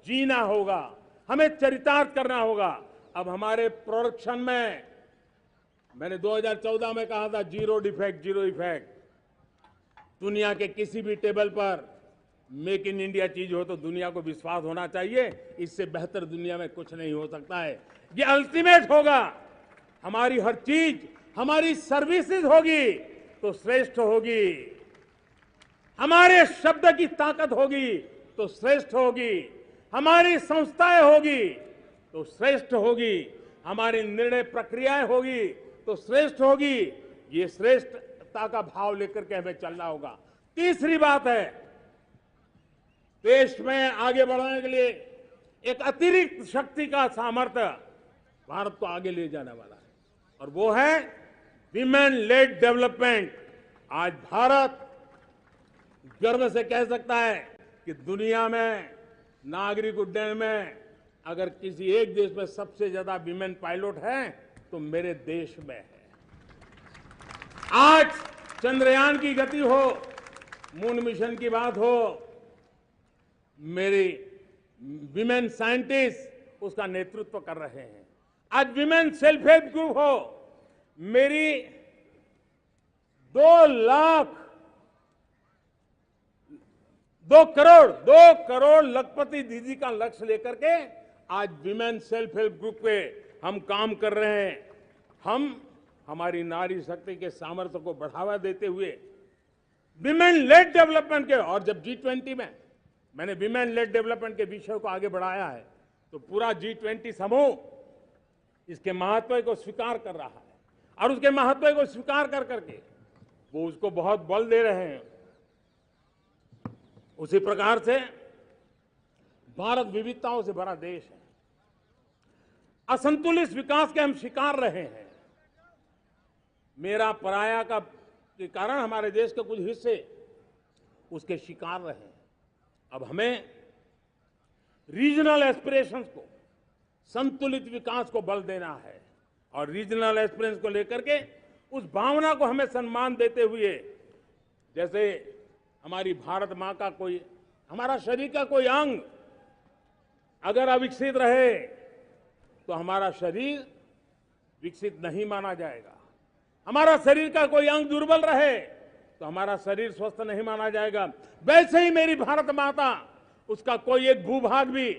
जीना होगा, हमें चरितार्थ करना होगा। अब हमारे प्रोडक्शन में, मैंने 2014 में कहा था जीरो डिफेक्ट, जीरो इफेक्ट। दुनिया के किसी भी टेबल पर मेक इन इंडिया चीज हो तो दुनिया को विश्वास होना चाहिए, इससे बेहतर दुनिया में कुछ नहीं हो सकता है। ये अल्टीमेट होगा। हमारी हर चीज, हमारी सर्विसेज होगी तो श्रेष्ठ होगी, हमारे शब्द की ताकत होगी तो श्रेष्ठ होगी, हमारी संस्थाएं होगी तो श्रेष्ठ होगी, हमारी निर्णय प्रक्रियाएं होगी तो श्रेष्ठ होगी। ये श्रेष्ठता का भाव लेकर के हमें चलना होगा। तीसरी बात है, देश में आगे बढ़ने के लिए एक अतिरिक्त शक्ति का सामर्थ्य भारत को आगे ले जाने वाला है, और वो है विमेन लेड डेवलपमेंट। आज भारत गर्व से कह सकता है कि दुनिया में नागरिक उड्डयन में अगर किसी एक देश में सबसे ज्यादा विमेन पायलट हैं तो मेरे देश में है। आज चंद्रयान की गति हो, मून मिशन की बात हो, मेरी विमेन साइंटिस्ट उसका नेतृत्व कर रहे हैं। आज विमेन सेल्फ हेल्प ग्रुप हो, मेरी 2 करोड़ लखपति दीदी का लक्ष्य लेकर के आज विमेन सेल्फ हेल्प ग्रुप पे हम काम कर रहे हैं। हम हमारी नारी शक्ति के सामर्थ्य को बढ़ावा देते हुए विमेन लेड डेवलपमेंट के, और जब G20 में मैंने विमेन लेड डेवलपमेंट के विषय को आगे बढ़ाया है तो पूरा G20 समूह इसके महत्व को स्वीकार कर रहा है और उसके महत्व को स्वीकार कर करके वो उसको बहुत बल दे रहे हैं। उसी प्रकार से भारत विविधताओं से भरा देश है। असंतुलित विकास के हम शिकार रहे हैं। मेरा पराया का के कारण हमारे देश के कुछ हिस्से उसके शिकार रहे हैं। अब हमें रीजनल एस्पिरेशंस को, संतुलित विकास को बल देना है और रीजनल एस्पिरेशंस को लेकर के उस भावना को हमें सम्मान देते हुए, जैसे हमारी भारत मां का कोई, हमारा शरीर का कोई अंग अगर अविकसित रहे तो हमारा शरीर विकसित नहीं माना जाएगा। हमारा शरीर का कोई अंग दुर्बल रहे तो हमारा शरीर स्वस्थ नहीं माना जाएगा। वैसे ही मेरी भारत माता, उसका कोई एक भूभाग भी,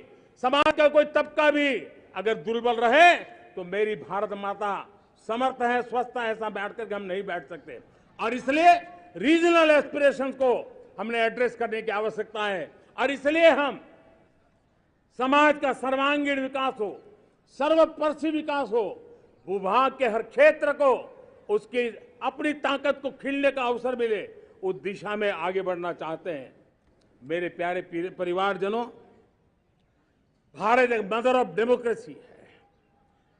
समाज का कोई तबका भी अगर दुर्बल रहे तो मेरी भारत माता समर्थ है, स्वस्थ है, ऐसा बैठ करके हम नहीं बैठ सकते। और इसलिए रीजनल एस्पिरेशंस को हमने एड्रेस करने की आवश्यकता है और इसलिए हम समाज का सर्वांगीण विकास हो, सर्वस्पर्शी विकास हो, भूभाग के हर क्षेत्र को उसकी अपनी ताकत को खिलने का अवसर मिले, उस दिशा में आगे बढ़ना चाहते हैं। मेरे प्यारे परिवारजनों, भारत एक मदर ऑफ डेमोक्रेसी है।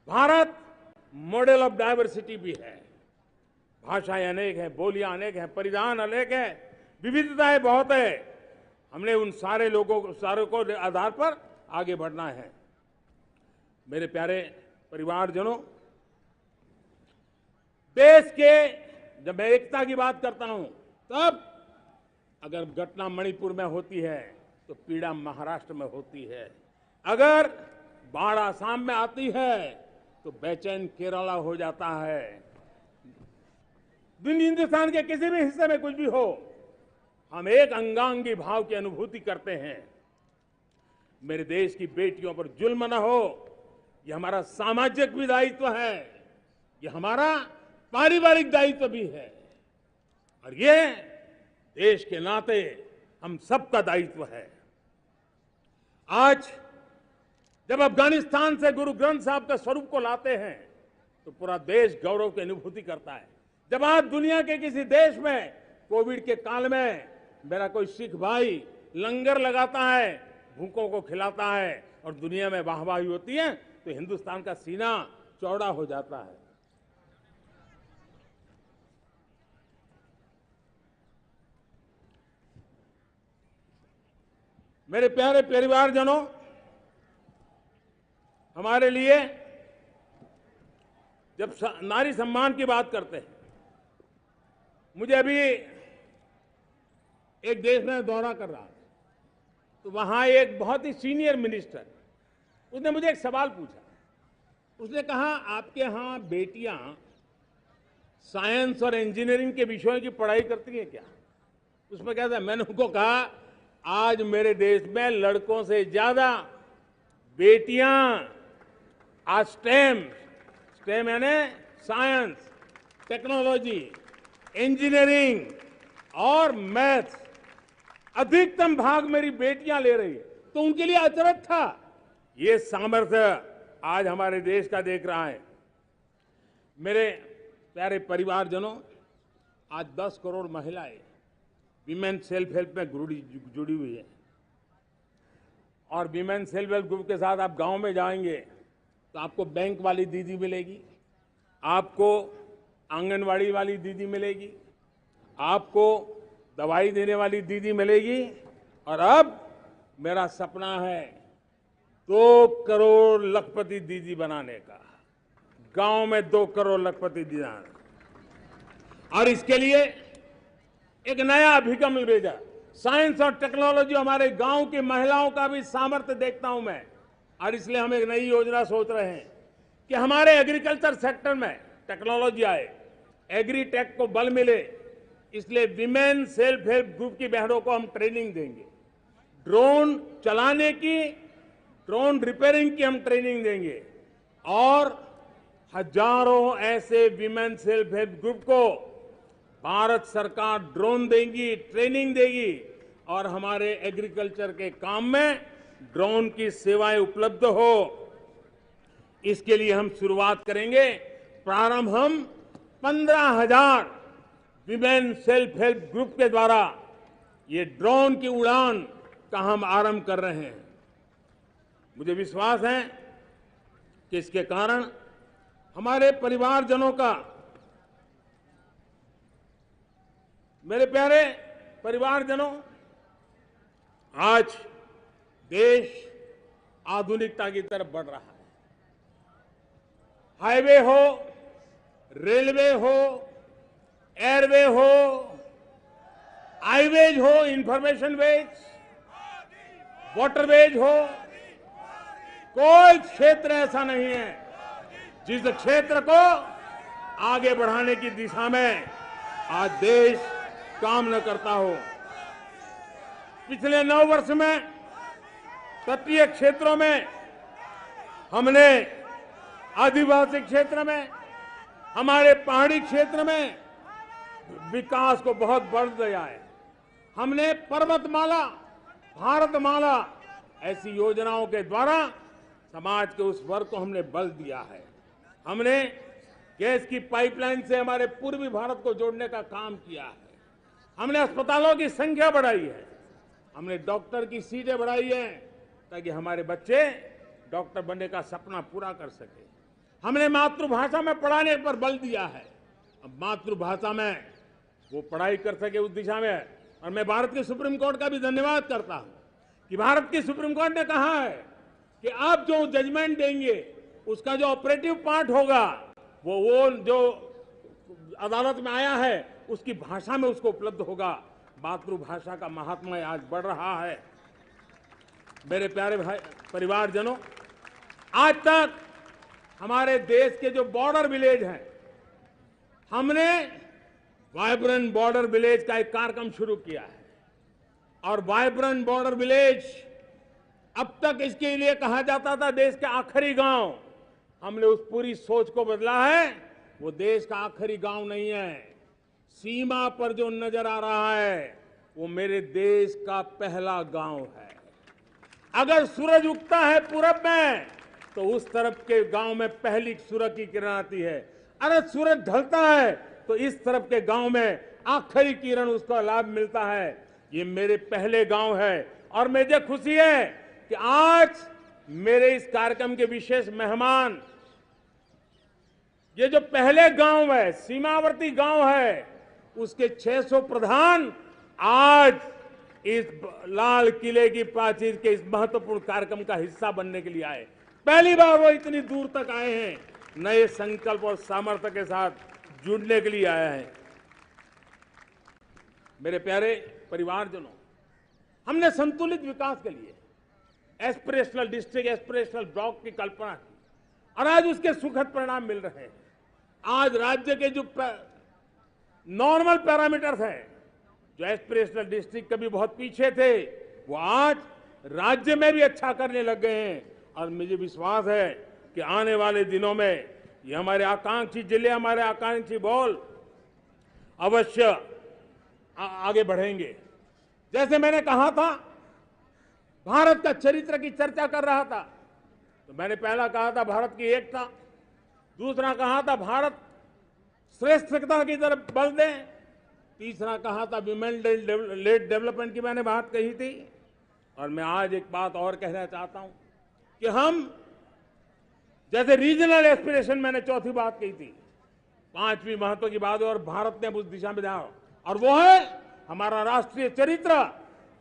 भारत मॉडल ऑफ डाइवर्सिटी भी है। भाषाएं अनेक हैं, बोलियां अनेक हैं, परिधान अनेक हैं, विविधताएं बहुत है। हमने उन सारे लोगों को आधार पर आगे बढ़ना है। मेरे प्यारे परिवारजनों, देश के जब मैं एकता की बात करता हूं तब अगर घटना मणिपुर में होती है तो पीड़ा महाराष्ट्र में होती है, अगर बाढ़ आसाम में आती है तो बेचैन केरला हो जाता है। हिंदुस्तान के किसी भी हिस्से में कुछ भी हो, हम एक अंगांगी भाव की अनुभूति करते हैं। मेरे देश की बेटियों पर जुल्म न हो, यह हमारा सामाजिक भी दायित्व है, यह हमारा पारिवारिक दायित्व भी है और ये देश के नाते हम सबका दायित्व है। आज जब अफगानिस्तान से गुरु ग्रंथ साहब के स्वरूप को लाते हैं तो पूरा देश गौरव की अनुभूति करता है। जब आज दुनिया के किसी देश में कोविड के काल में मेरा कोई सिख भाई लंगर लगाता है, भूखों को खिलाता है और दुनिया में वाहवाही होती है तो हिंदुस्तान का सीना चौड़ा हो जाता है। मेरे प्यारे परिवारजनों, हमारे लिए जब नारी सम्मान की बात करते हैं, मुझे अभी एक देश में दौरा कर रहा था तो वहां एक बहुत ही सीनियर मिनिस्टर, उसने मुझे एक सवाल पूछा। उसने कहा, आपके यहां बेटियां साइंस और इंजीनियरिंग के विषयों की पढ़ाई करती हैं क्या? उसमें क्या था, मैंने उनको कहा, आज मेरे देश में लड़कों से ज्यादा बेटियां आज स्टेम यानी साइंस, टेक्नोलॉजी, इंजीनियरिंग और मैथ्स, अधिकतम भाग मेरी बेटियां ले रही है। तो उनके लिए अचरज था। ये सामर्थ्य आज हमारे देश का देख रहा है। मेरे प्यारे परिवारजनों, आज 10 करोड़ महिलाएं विमेन सेल्फ हेल्प में जुड़ी हुई है और विमेन सेल्फ हेल्प ग्रुप के साथ आप गांव में जाएंगे तो आपको बैंक वाली दीदी मिलेगी, आपको आंगनवाड़ी वाली दीदी मिलेगी, आपको दवाई देने वाली दीदी मिलेगी और अब मेरा सपना है 2 करोड़ लखपति दीदी बनाने का। गांव में 2 करोड़ लखपति दीदार। और इसके लिए एक नया अभिगम भेजा। साइंस और टेक्नोलॉजी, हमारे गांव की महिलाओं का भी सामर्थ्य देखता हूं मैं, और इसलिए हम एक नई योजना सोच रहे हैं कि हमारे एग्रीकल्चर सेक्टर में टेक्नोलॉजी आए, एग्रीटेक को बल मिले। इसलिए विमेन सेल्फ हेल्प ग्रुप की बहनों को हम ट्रेनिंग देंगे, ड्रोन चलाने की, ड्रोन रिपेयरिंग की हम ट्रेनिंग देंगे, और हजारों ऐसे विमेन सेल्फ हेल्प ग्रुप को भारत सरकार ड्रोन देगी, ट्रेनिंग देगी, और हमारे एग्रीकल्चर के काम में ड्रोन की सेवाएं उपलब्ध हो। इसके लिए हम शुरुआत करेंगे। प्रारंभ हम 15,000 विमेन सेल्फ हेल्प ग्रुप के द्वारा ये ड्रोन की उड़ान का हम आरंभ कर रहे हैं। मुझे विश्वास है कि इसके कारण हमारे परिवारजनों का, मेरे प्यारे परिवारजनों, आज देश आधुनिकता की तरफ बढ़ रहा है। हाईवे हो, रेलवे हो, एयरवे हो, हाईवेज हो, इंफॉर्मेशन वेज, वाटरवेज हो, कोई क्षेत्र ऐसा नहीं है जिस क्षेत्र को आगे बढ़ाने की दिशा में आज देश काम न करता हो। पिछले 9 वर्ष में तटीय क्षेत्रों में हमने, आदिवासी क्षेत्र में, हमारे पहाड़ी क्षेत्र में विकास को बहुत बढ़ दिया है। हमने पर्वतमाला, भारतमाला ऐसी योजनाओं के द्वारा समाज के उस वर्ग को हमने बल दिया है। हमने गैस की पाइपलाइन से हमारे पूर्वी भारत को जोड़ने का काम किया है। हमने अस्पतालों की संख्या बढ़ाई है। हमने डॉक्टर की सीटें बढ़ाई हैं ताकि हमारे बच्चे डॉक्टर बनने का सपना पूरा कर सके। हमने मातृभाषा में पढ़ाने पर बल दिया है। अब मातृभाषा में वो पढ़ाई कर सके उस दिशा में। और मैं भारत के सुप्रीम कोर्ट का भी धन्यवाद करता हूं कि भारत की सुप्रीम कोर्ट ने कहा है कि आप जो जजमेंट देंगे उसका जो ऑपरेटिव पार्ट होगा वो जो अदालत में आया है उसकी भाषा में उसको उपलब्ध होगा। मातृभाषा का महात्म्य आज बढ़ रहा है। मेरे प्यारे भाई परिवारजनों, आज तक हमारे देश के जो बॉर्डर विलेज हैं, हमने वाइब्रेंट बॉर्डर विलेज का एक कार्यक्रम शुरू किया है। और वाइब्रेंट बॉर्डर विलेज, अब तक इसके लिए कहा जाता था देश के आखिरी गांव। हमने उस पूरी सोच को बदला है। वो देश का आखिरी गांव नहीं है। सीमा पर जो नजर आ रहा है वो मेरे देश का पहला गांव है। अगर सूरज उगता है पूरब में तो उस तरफ के गांव में पहली सूरज की किरण आती है। अगर सूरज ढलता है तो इस तरफ के गांव में आखिरी किरण उसका लाभ मिलता है। ये मेरे पहले गांव है और मुझे खुशी है कि आज मेरे इस कार्यक्रम के विशेष मेहमान, ये जो पहले गांव है, सीमावर्ती गांव है, उसके 600 प्रधान आज इस लाल किले की प्राचीर के इस महत्वपूर्ण कार्यक्रम का हिस्सा बनने के लिए आए। पहली बार वो इतनी दूर तक आए हैं, नए संकल्प और सामर्थ्य के साथ जुड़ने के लिए आया है। मेरे प्यारे परिवारजनों, हमने संतुलित विकास के लिए एस्पिरेशनल डिस्ट्रिक्ट, एस्पिरेशनल ब्लॉक की कल्पना की और आज उसके सुखद परिणाम मिल रहे हैं। आज राज्य के जो नॉर्मल पैरामीटर्स हैं, जो एस्पिरेशनल डिस्ट्रिक्ट कभी बहुत पीछे थे, वो आज राज्य में भी अच्छा करने लग गए हैं। और मुझे विश्वास है कि आने वाले दिनों में ये हमारे आकांक्षी जिले, हमारे आकांक्षी बॉल अवश्य आगे बढ़ेंगे। जैसे मैंने कहा था, भारत का चरित्र की चर्चा कर रहा था, तो मैंने पहला कहा था भारत की एकता, दूसरा कहा था भारत श्रेष्ठता की तरफ बल दें, तीसरा कहा था विमेन लेड डेवलपमेंट की मैंने बात कही थी। और मैं आज एक बात और कहना चाहता हूं कि हम जैसे रीजनल एस्पिरेशन, मैंने चौथी बात कही थी, 5वीं महत्व की बात, और भारत ने उस दिशा में जाओ, और वो है हमारा राष्ट्रीय चरित्र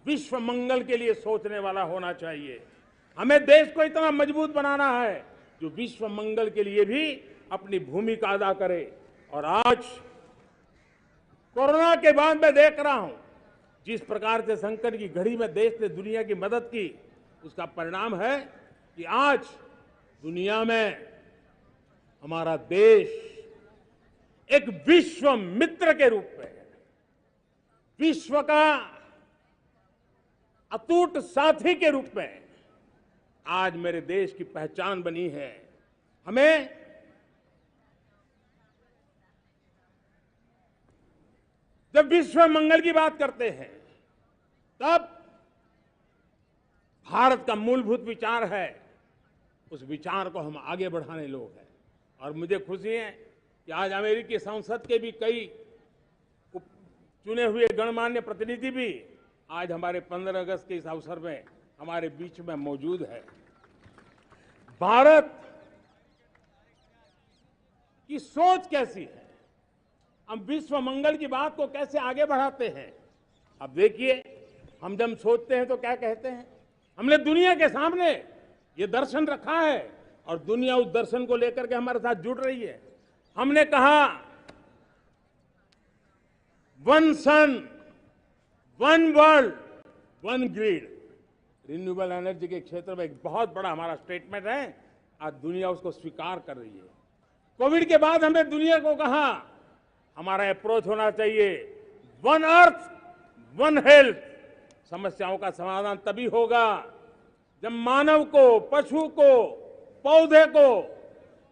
विश्व मंगल के लिए सोचने वाला होना चाहिए। हमें देश को इतना मजबूत बनाना है जो विश्व मंगल के लिए भी अपनी भूमिका अदा करे। और आज कोरोना के बाद मैं देख रहा हूं जिस प्रकार से संकट की घड़ी में देश ने दुनिया की मदद की, उसका परिणाम है कि आज दुनिया में हमारा देश एक विश्व मित्र के रूप में, विश्व का अटूट साथी के रूप में आज मेरे देश की पहचान बनी है। हमें जब विश्व मंगल की बात करते हैं तब भारत का मूलभूत विचार है, उस विचार को हम आगे बढ़ाने लोग हैं। और मुझे खुशी है कि आज अमेरिकी संसद के भी कई चुने हुए गणमान्य प्रतिनिधि भी आज हमारे 15 अगस्त के इस अवसर में हमारे बीच में मौजूद है। भारत की सोच कैसी है, हम विश्व मंगल की बात को कैसे आगे बढ़ाते हैं। अब देखिए, हम जब सोचते हैं तो क्या कहते हैं, हमने दुनिया के सामने ये दर्शन रखा है और दुनिया उस दर्शन को लेकर के हमारे साथ जुड़ रही है। हमने कहा one sun, one world, one grid. Renewable energy के क्षेत्र में एक बहुत बड़ा हमारा स्टेटमेंट है, आज दुनिया उसको स्वीकार कर रही है। कोविड के बाद हमने दुनिया को कहा हमारा अप्रोच होना चाहिए वन अर्थ, वन हेल्थ। समस्याओं का समाधान तभी होगा जब मानव को, पशु को, पौधे को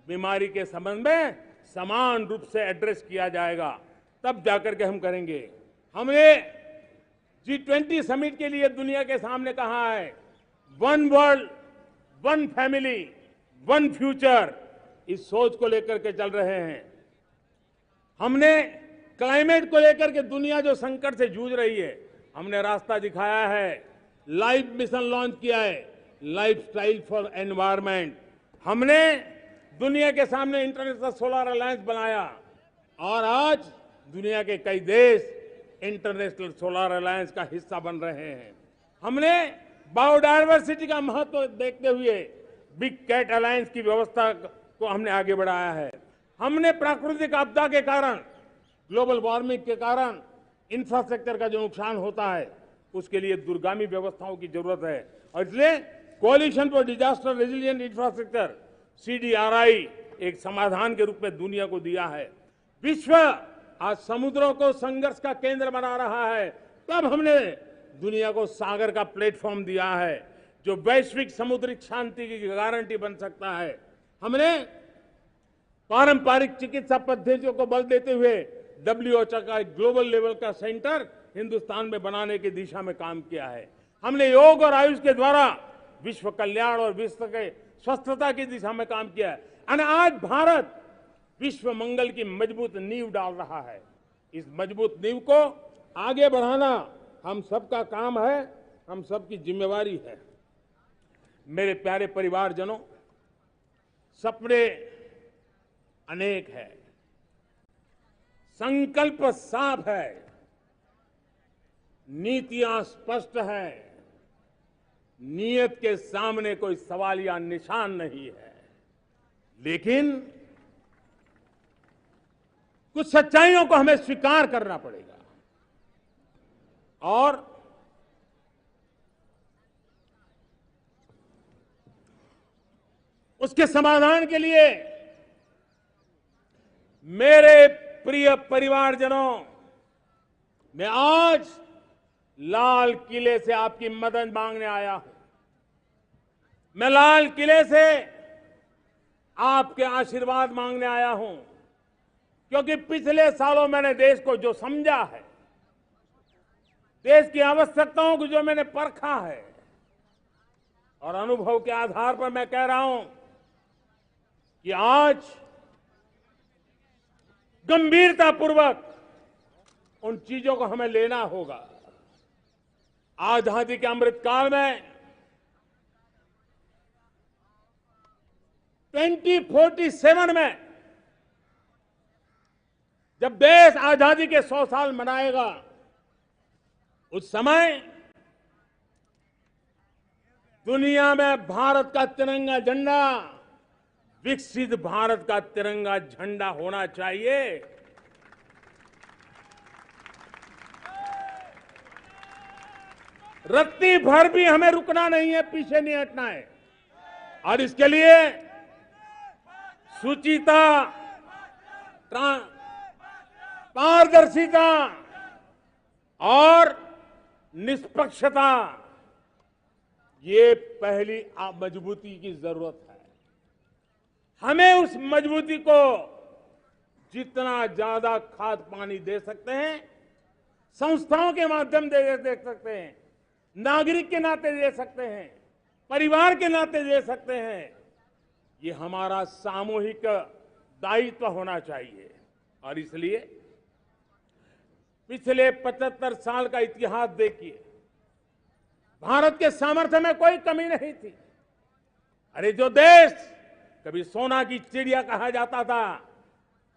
बीमारी के संबंध में समान रूप से एड्रेस किया जाएगा, तब जाकर के हम करेंगे। हमने G20 समिट के लिए दुनिया के सामने कहा है one world, one family, one future. इस सोच को लेकर के चल रहे हैं। हमने क्लाइमेट को लेकर के दुनिया जो संकट से जूझ रही है, हमने रास्ता दिखाया है, लाइफ मिशन लॉन्च किया है, लाइफस्टाइल फॉर एनवायरमेंट। हमने दुनिया के सामने इंटरनेशनल सोलर अलायंस बनाया और आज दुनिया के कई देश इंटरनेशनल सोलर अलायंस का हिस्सा बन रहे हैं। हमने बायोडायवर्सिटी का महत्व देखते हुए बिग कैट अलायंस की व्यवस्था को हमने आगे बढ़ाया है। हमने प्राकृतिक आपदा के कारण, ग्लोबल वार्मिंग के कारण इंफ्रास्ट्रक्चर का जो नुकसान होता है, उसके लिए दूरगामी व्यवस्थाओं की जरूरत है और इसलिए coalition for disaster resilient infrastructure CDRI एक समाधान के रूप में दुनिया को दिया है। विश्व आज समुद्रों को संघर्ष का केंद्र बना रहा है, तब हमने दुनिया को सागर का प्लेटफॉर्म दिया है जो वैश्विक समुद्रिक शांति की गारंटी बन सकता है। हमने पारंपरिक चिकित्सा पद्धतियों को बल देते हुए WHO का ग्लोबल लेवल का सेंटर हिंदुस्तान में बनाने की दिशा में काम किया है। हमने योग और आयुष के द्वारा विश्व कल्याण और विश्व के स्वस्थता की दिशा में काम किया है। और आज भारत विश्व मंगल की मजबूत नींव डाल रहा है। इस मजबूत नींव को आगे बढ़ाना हम सबका काम है, हम सबकी जिम्मेवारी है। मेरे प्यारे परिवारजनों, सपने अनेक है, संकल्प साफ है, नीतियां स्पष्ट है, नियत के सामने कोई सवाल या निशान नहीं है। लेकिन कुछ सच्चाइयों को हमें स्वीकार करना पड़ेगा और उसके समाधान के लिए मेरे प्रिय परिवारजनों, मैं आज लाल किले से आपकी मदद मांगने आया हूं। मैं लाल किले से आपके आशीर्वाद मांगने आया हूं, क्योंकि पिछले सालों मैंने देश को जो समझा है, देश की आवश्यकताओं को जो मैंने परखा है, और अनुभव के आधार पर मैं कह रहा हूं कि आज गंभीरतापूर्वक उन चीजों को हमें लेना होगा। आजादी के अमृतकाल में 2047 में जब देश आजादी के 100 साल मनाएगा, उस समय दुनिया में भारत का तिरंगा झंडा विकसित भारत का तिरंगा झंडा होना चाहिए। रत्ती भर भी हमें रुकना नहीं है, पीछे नहीं हटना है। और इसके लिए शुचिता, पारदर्शिता और निष्पक्षता, ये पहली मजबूती की जरूरत है। हमें उस मजबूती को जितना ज्यादा खाद पानी दे सकते हैं, संस्थाओं के माध्यम से दे सकते हैं, नागरिक के नाते दे सकते हैं, परिवार के नाते दे सकते हैं, ये हमारा सामूहिक दायित्व होना चाहिए। और इसलिए पिछले 75 साल का इतिहास देखिए, भारत के सामर्थ्य में कोई कमी नहीं थी। अरे जो देश कभी सोना की चिड़िया कहा जाता था,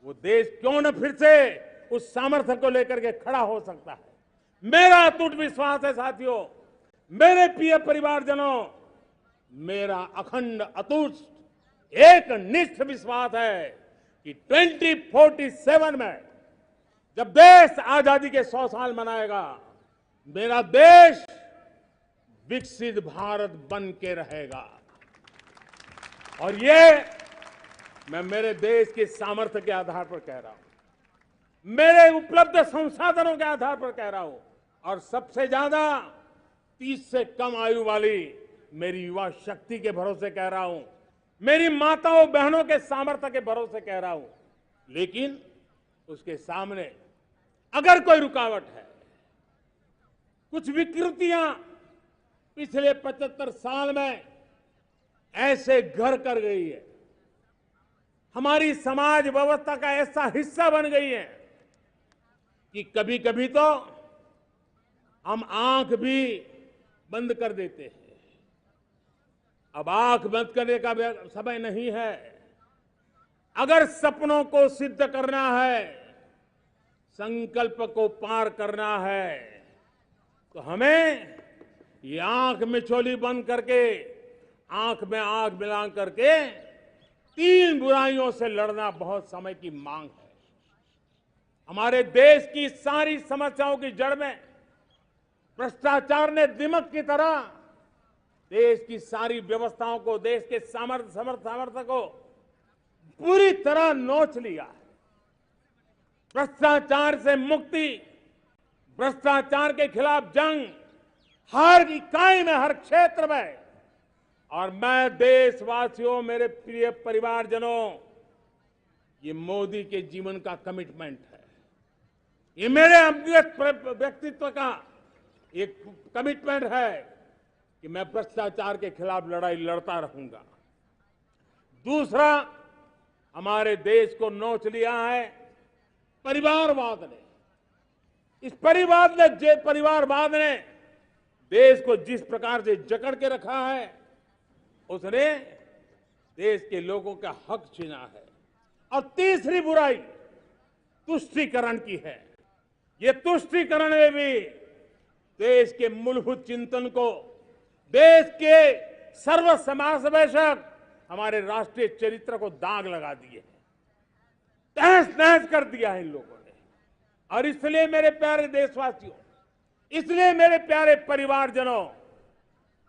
वो देश क्यों न फिर से उस सामर्थ्य को लेकर के खड़ा हो सकता है। मेरा अटूट विश्वास है साथियों, मेरे प्रिय परिवारजनों, मेरा अखंड अटूट एक निष्ठ विश्वास है कि 2047 में जब देश आजादी के 100 साल मनाएगा, मेरा देश विकसित भारत बन के रहेगा। और ये मैं मेरे देश के सामर्थ्य के आधार पर कह रहा हूं, मेरे उपलब्ध संसाधनों के आधार पर कह रहा हूं, और सबसे ज्यादा 30 से कम आयु वाली मेरी युवा शक्ति के भरोसे कह रहा हूं, मेरी माताओं बहनों के सामर्थ्य के भरोसे कह रहा हूं। लेकिन उसके सामने अगर कोई रुकावट है, कुछ विकृतियां पिछले 75 साल में ऐसे घर कर गई है, हमारी समाज व्यवस्था का ऐसा हिस्सा बन गई है कि कभी कभी तो हम आंख भी बंद कर देते हैं। अब आंख बंद करने का समय नहीं है। अगर सपनों को सिद्ध करना है, संकल्प को पार करना है, तो हमें ये आंख मिचौली बंद करके, आंख में आंख मिला करके 3 बुराइयों से लड़ना बहुत समय की मांग है। हमारे देश की सारी समस्याओं की जड़ में भ्रष्टाचार ने दिमक की तरह देश की सारी व्यवस्थाओं को, देश के सामर्थ्य को पूरी तरह नोच लिया है। भ्रष्टाचार से मुक्ति, भ्रष्टाचार के खिलाफ जंग हर इकाई में, हर क्षेत्र में। और मैं देशवासियों, मेरे प्रिय परिवारजनों, ये मोदी के जीवन का कमिटमेंट है। ये मेरे व्यक्तित्व का एक कमिटमेंट है कि मैं भ्रष्टाचार के खिलाफ लड़ाई लड़ता रहूंगा। दूसरा, हमारे देश को नोच लिया है परिवारवाद ने। इस परिवारवाद ने देश को जिस प्रकार से जकड़ के रखा है, उसने देश के लोगों का हक छीना है। और तीसरी बुराई तुष्टीकरण की है। ये तुष्टीकरण में भी देश के मूलभूत चिंतन को, देश के सर्व समावेशक हमारे राष्ट्रीय चरित्र को दाग लगा दिए हैं, तहस नहस कर दिया है इन लोगों ने। और इसलिए मेरे प्यारे देशवासियों, इसलिए मेरे प्यारे परिवारजनों,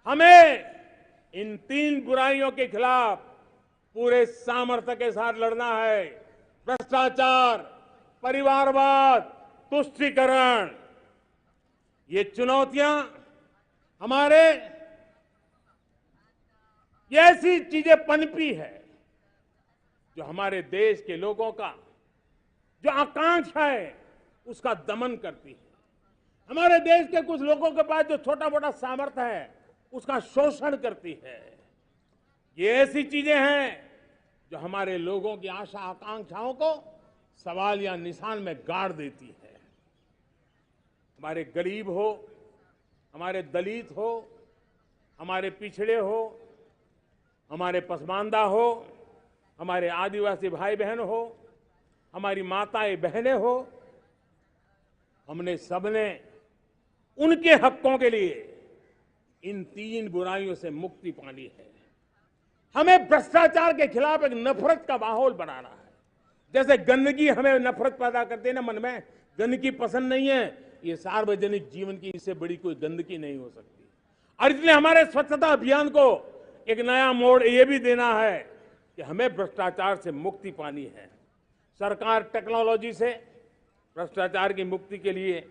हमें इन 3 बुराइयों के खिलाफ पूरे सामर्थ्य के साथ लड़ना है। भ्रष्टाचार, परिवारवाद, तुष्टीकरण, ये चुनौतियां हमारे ये ऐसी चीजें पनपी है जो हमारे देश के लोगों का जो आकांक्षा है उसका दमन करती है। हमारे देश के कुछ लोगों के पास जो छोटा मोटा सामर्थ्य है उसका शोषण करती है। ये ऐसी चीजें हैं जो हमारे लोगों की आशा आकांक्षाओं को सवाल या निशान में गाड़ देती है। हमारे गरीब हो, हमारे दलित हो, हमारे पिछड़े हो, हमारे पसमानदा हो, हमारे आदिवासी भाई बहन हो, हमारी माताएं बहनें हो, हमने सबने उनके हकों के लिए इन 3 बुराइयों से मुक्ति पानी है। हमें भ्रष्टाचार के खिलाफ एक नफरत का माहौल बनाना है। जैसे गंदगी हमें नफरत पैदा करती है ना मन में, गंदगी पसंद नहीं है, ये सार्वजनिक जीवन की इससे बड़ी कोई गंदगी नहीं हो सकती। और इसलिए हमारे स्वच्छता अभियान को एक नया मोड़ ये भी देना है कि हमें भ्रष्टाचार से मुक्ति पानी है। सरकार टेक्नोलॉजी से भ्रष्टाचार की मुक्ति के लिए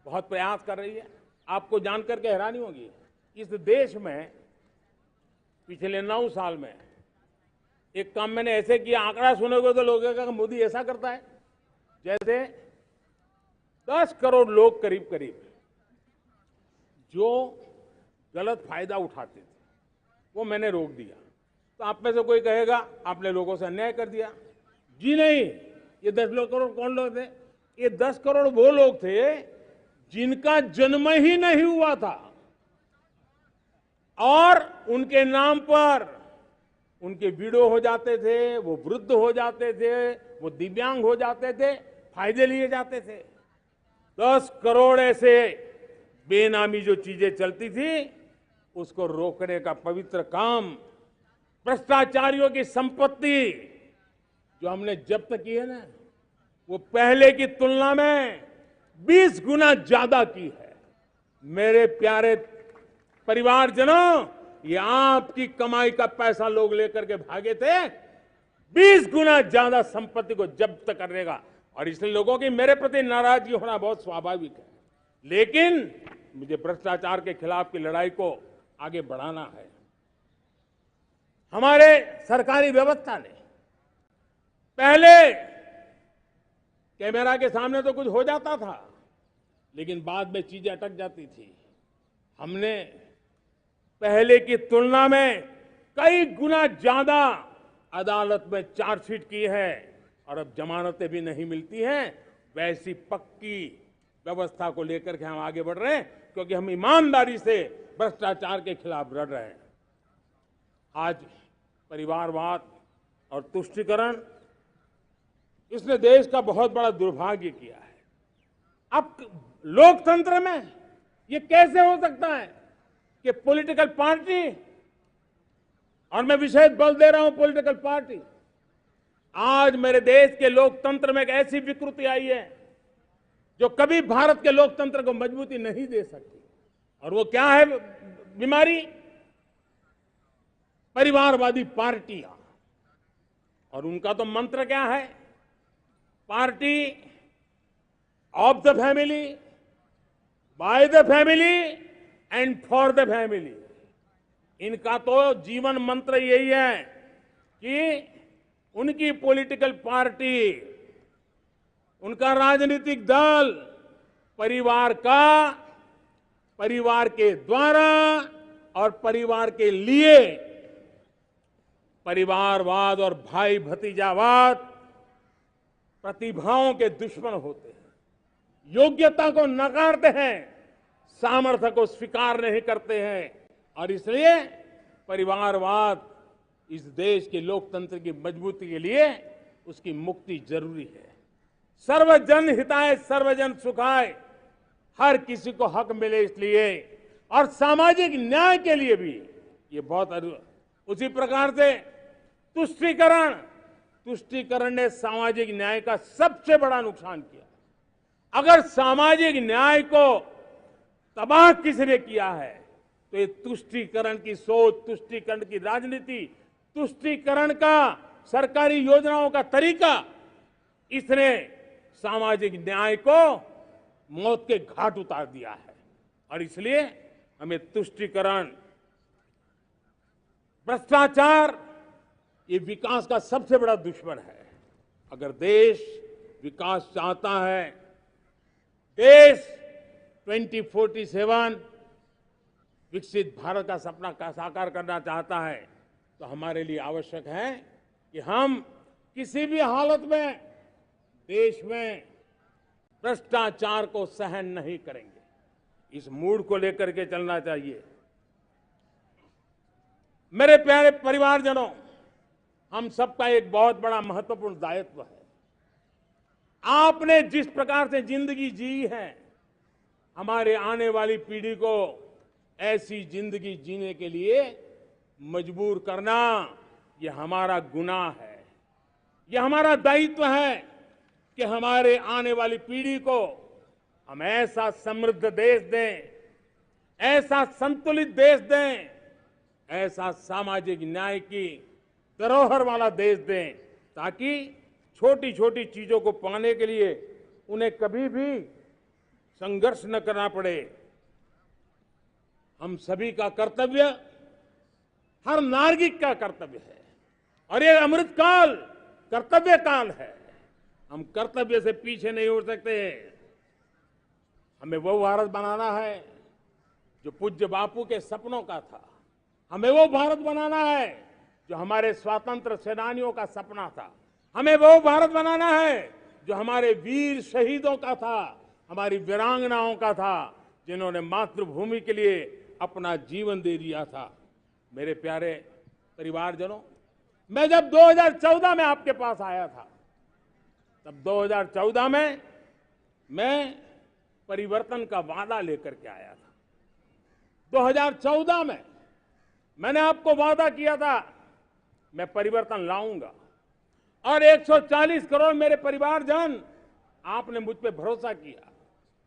बहुत प्रयास कर रही है। आपको जानकर के हैरानी होगी, इस देश में पिछले 9 साल में एक काम मैंने ऐसे किया, आंकड़ा सुनोगे तो लोग कहेंगे मोदी ऐसा करता है, जैसे 10 करोड़ लोग करीब करीब जो गलत फायदा उठाते थे वो मैंने रोक दिया। तो आप में से कोई कहेगा आपने लोगों से अन्याय कर दिया। जी नहीं, ये 10 करोड़ कौन लोग थे? ये 10 करोड़ वो लोग थे जिनका जन्म ही नहीं हुआ था और उनके नाम पर उनके विडो हो जाते थे, वो वृद्ध हो जाते थे, वो दिव्यांग हो जाते थे, फायदे लिए जाते थे। 10 करोड़ ऐसे बेनामी जो चीजें चलती थी उसको रोकने का पवित्र काम, भ्रष्टाचारियों की संपत्ति जो हमने जब्त की है ना, वो पहले की तुलना में 20 गुना ज्यादा की है। मेरे प्यारे परिवारजनों, ये आपकी कमाई का पैसा लोग लेकर के भागे थे, 20 गुना ज्यादा संपत्ति को जब्त करने का। और इसलिए लोगों की मेरे प्रति नाराजगी होना बहुत स्वाभाविक है, लेकिन मुझे भ्रष्टाचार के खिलाफ की लड़ाई को आगे बढ़ाना है। हमारे सरकारी व्यवस्था ने पहले कैमरा के सामने तो कुछ हो जाता था, लेकिन बाद में चीजें अटक जाती थी। हमने पहले की तुलना में कई गुना ज्यादा अदालत में चार्जशीट की है और अब जमानतें भी नहीं मिलती हैं। वैसी पक्की व्यवस्था को लेकर के हम आगे बढ़ रहे हैं, क्योंकि हम ईमानदारी से भ्रष्टाचार के खिलाफ लड़ रहे हैं। आज परिवारवाद और तुष्टीकरण, इसने देश का बहुत बड़ा दुर्भाग्य किया है। अब लोकतंत्र में ये कैसे हो सकता है कि पॉलिटिकल पार्टी, और मैं विशेष बल दे रहा हूं पॉलिटिकल पार्टी, आज मेरे देश के लोकतंत्र में एक ऐसी विकृति आई है जो कभी भारत के लोकतंत्र को मजबूती नहीं दे सकती। और वो क्या है बीमारी? परिवारवादी पार्टियां। और उनका तो मंत्र क्या है? Party of the family, by the family and for the family. इनका तो जीवन मंत्र यही है कि उनकी पॉलिटिकल पार्टी, उनका राजनीतिक दल परिवार का, परिवार के द्वारा और परिवार के लिए, परिवारवाद और भाई भतीजावाद प्रतिभाओं के दुश्मन होते हैं, योग्यता को नकारते हैं, सामर्थ्य को स्वीकार नहीं करते हैं। और इसलिए परिवारवाद इस देश के लोकतंत्र की मजबूती के लिए उसकी मुक्ति जरूरी है। सर्वजन हिताय सर्वजन सुखाय, हर किसी को हक मिले इसलिए, और सामाजिक न्याय के लिए भी ये बहुत। उसी प्रकार से तुष्टीकरण ने सामाजिक न्याय का सबसे बड़ा नुकसान किया। अगर सामाजिक न्याय को तबाह किसने किया है तो ये तुष्टीकरण की सोच, तुष्टीकरण की राजनीति, तुष्टीकरण का सरकारी योजनाओं का तरीका, इसने सामाजिक न्याय को मौत के घाट उतार दिया है। और इसलिए हमें तुष्टीकरण, भ्रष्टाचार, ये विकास का सबसे बड़ा दुश्मन है। अगर देश विकास चाहता है, देश 2047 विकसित भारत का सपना का साकार करना चाहता है, तो हमारे लिए आवश्यक है कि हम किसी भी हालत में देश में भ्रष्टाचार को सहन नहीं करेंगे। इस मूड को लेकर के चलना चाहिए। मेरे प्यारे परिवारजनों, हम सबका एक बहुत बड़ा महत्वपूर्ण दायित्व है। आपने जिस प्रकार से जिंदगी जी है, हमारे आने वाली पीढ़ी को ऐसी जिंदगी जीने के लिए मजबूर करना ये हमारा गुनाह है। ये हमारा दायित्व है कि हमारे आने वाली पीढ़ी को हम ऐसा समृद्ध देश दें, ऐसा संतुलित देश दें, ऐसा सामाजिक न्याय की धरोहर वाला देश दें, ताकि छोटी छोटी चीजों को पाने के लिए उन्हें कभी भी संघर्ष न करना पड़े। हम सभी का कर्तव्य, हर नागरिक का कर्तव्य है, और ये अमृत काल कर्तव्य काल है। हम कर्तव्य से पीछे नहीं उठ सकते। हमें वो भारत बनाना है जो पूज्य बापू के सपनों का था। हमें वो भारत बनाना है जो हमारे स्वतंत्र सेनानियों का सपना था। हमें वो भारत बनाना है जो हमारे वीर शहीदों का था, हमारी वीरांगनाओं का था, जिन्होंने मातृभूमि के लिए अपना जीवन दे दिया था। मेरे प्यारे परिवारजनों, मैं जब 2014 में आपके पास आया था, तब 2014 में मैं परिवर्तन का वादा लेकर के आया था। 2014 में मैंने आपको वादा किया था मैं परिवर्तन लाऊंगा, और 140 करोड़ मेरे परिवारजन, आपने मुझ पे भरोसा किया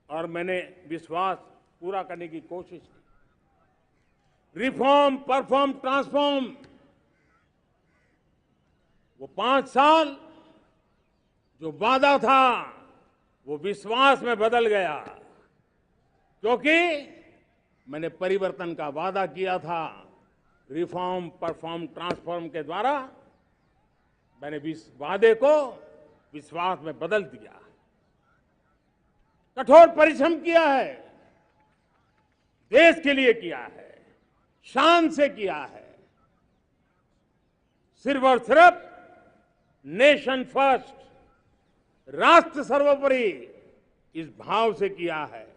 और मैंने विश्वास पूरा करने की कोशिश की। रिफॉर्म, परफॉर्म, ट्रांसफॉर्म, वो 5 साल जो वादा था वो विश्वास में बदल गया, क्योंकि मैंने परिवर्तन का वादा किया था। रिफॉर्म, परफॉर्म, ट्रांसफॉर्म के द्वारा मैंने इस वादे को विश्वास में बदल दिया। कठोर परिश्रम किया है, देश के लिए किया है, शान से किया है, सिर्फ और सिर्फ नेशन फर्स्ट, राष्ट्र सर्वोपरि, इस भाव से किया है।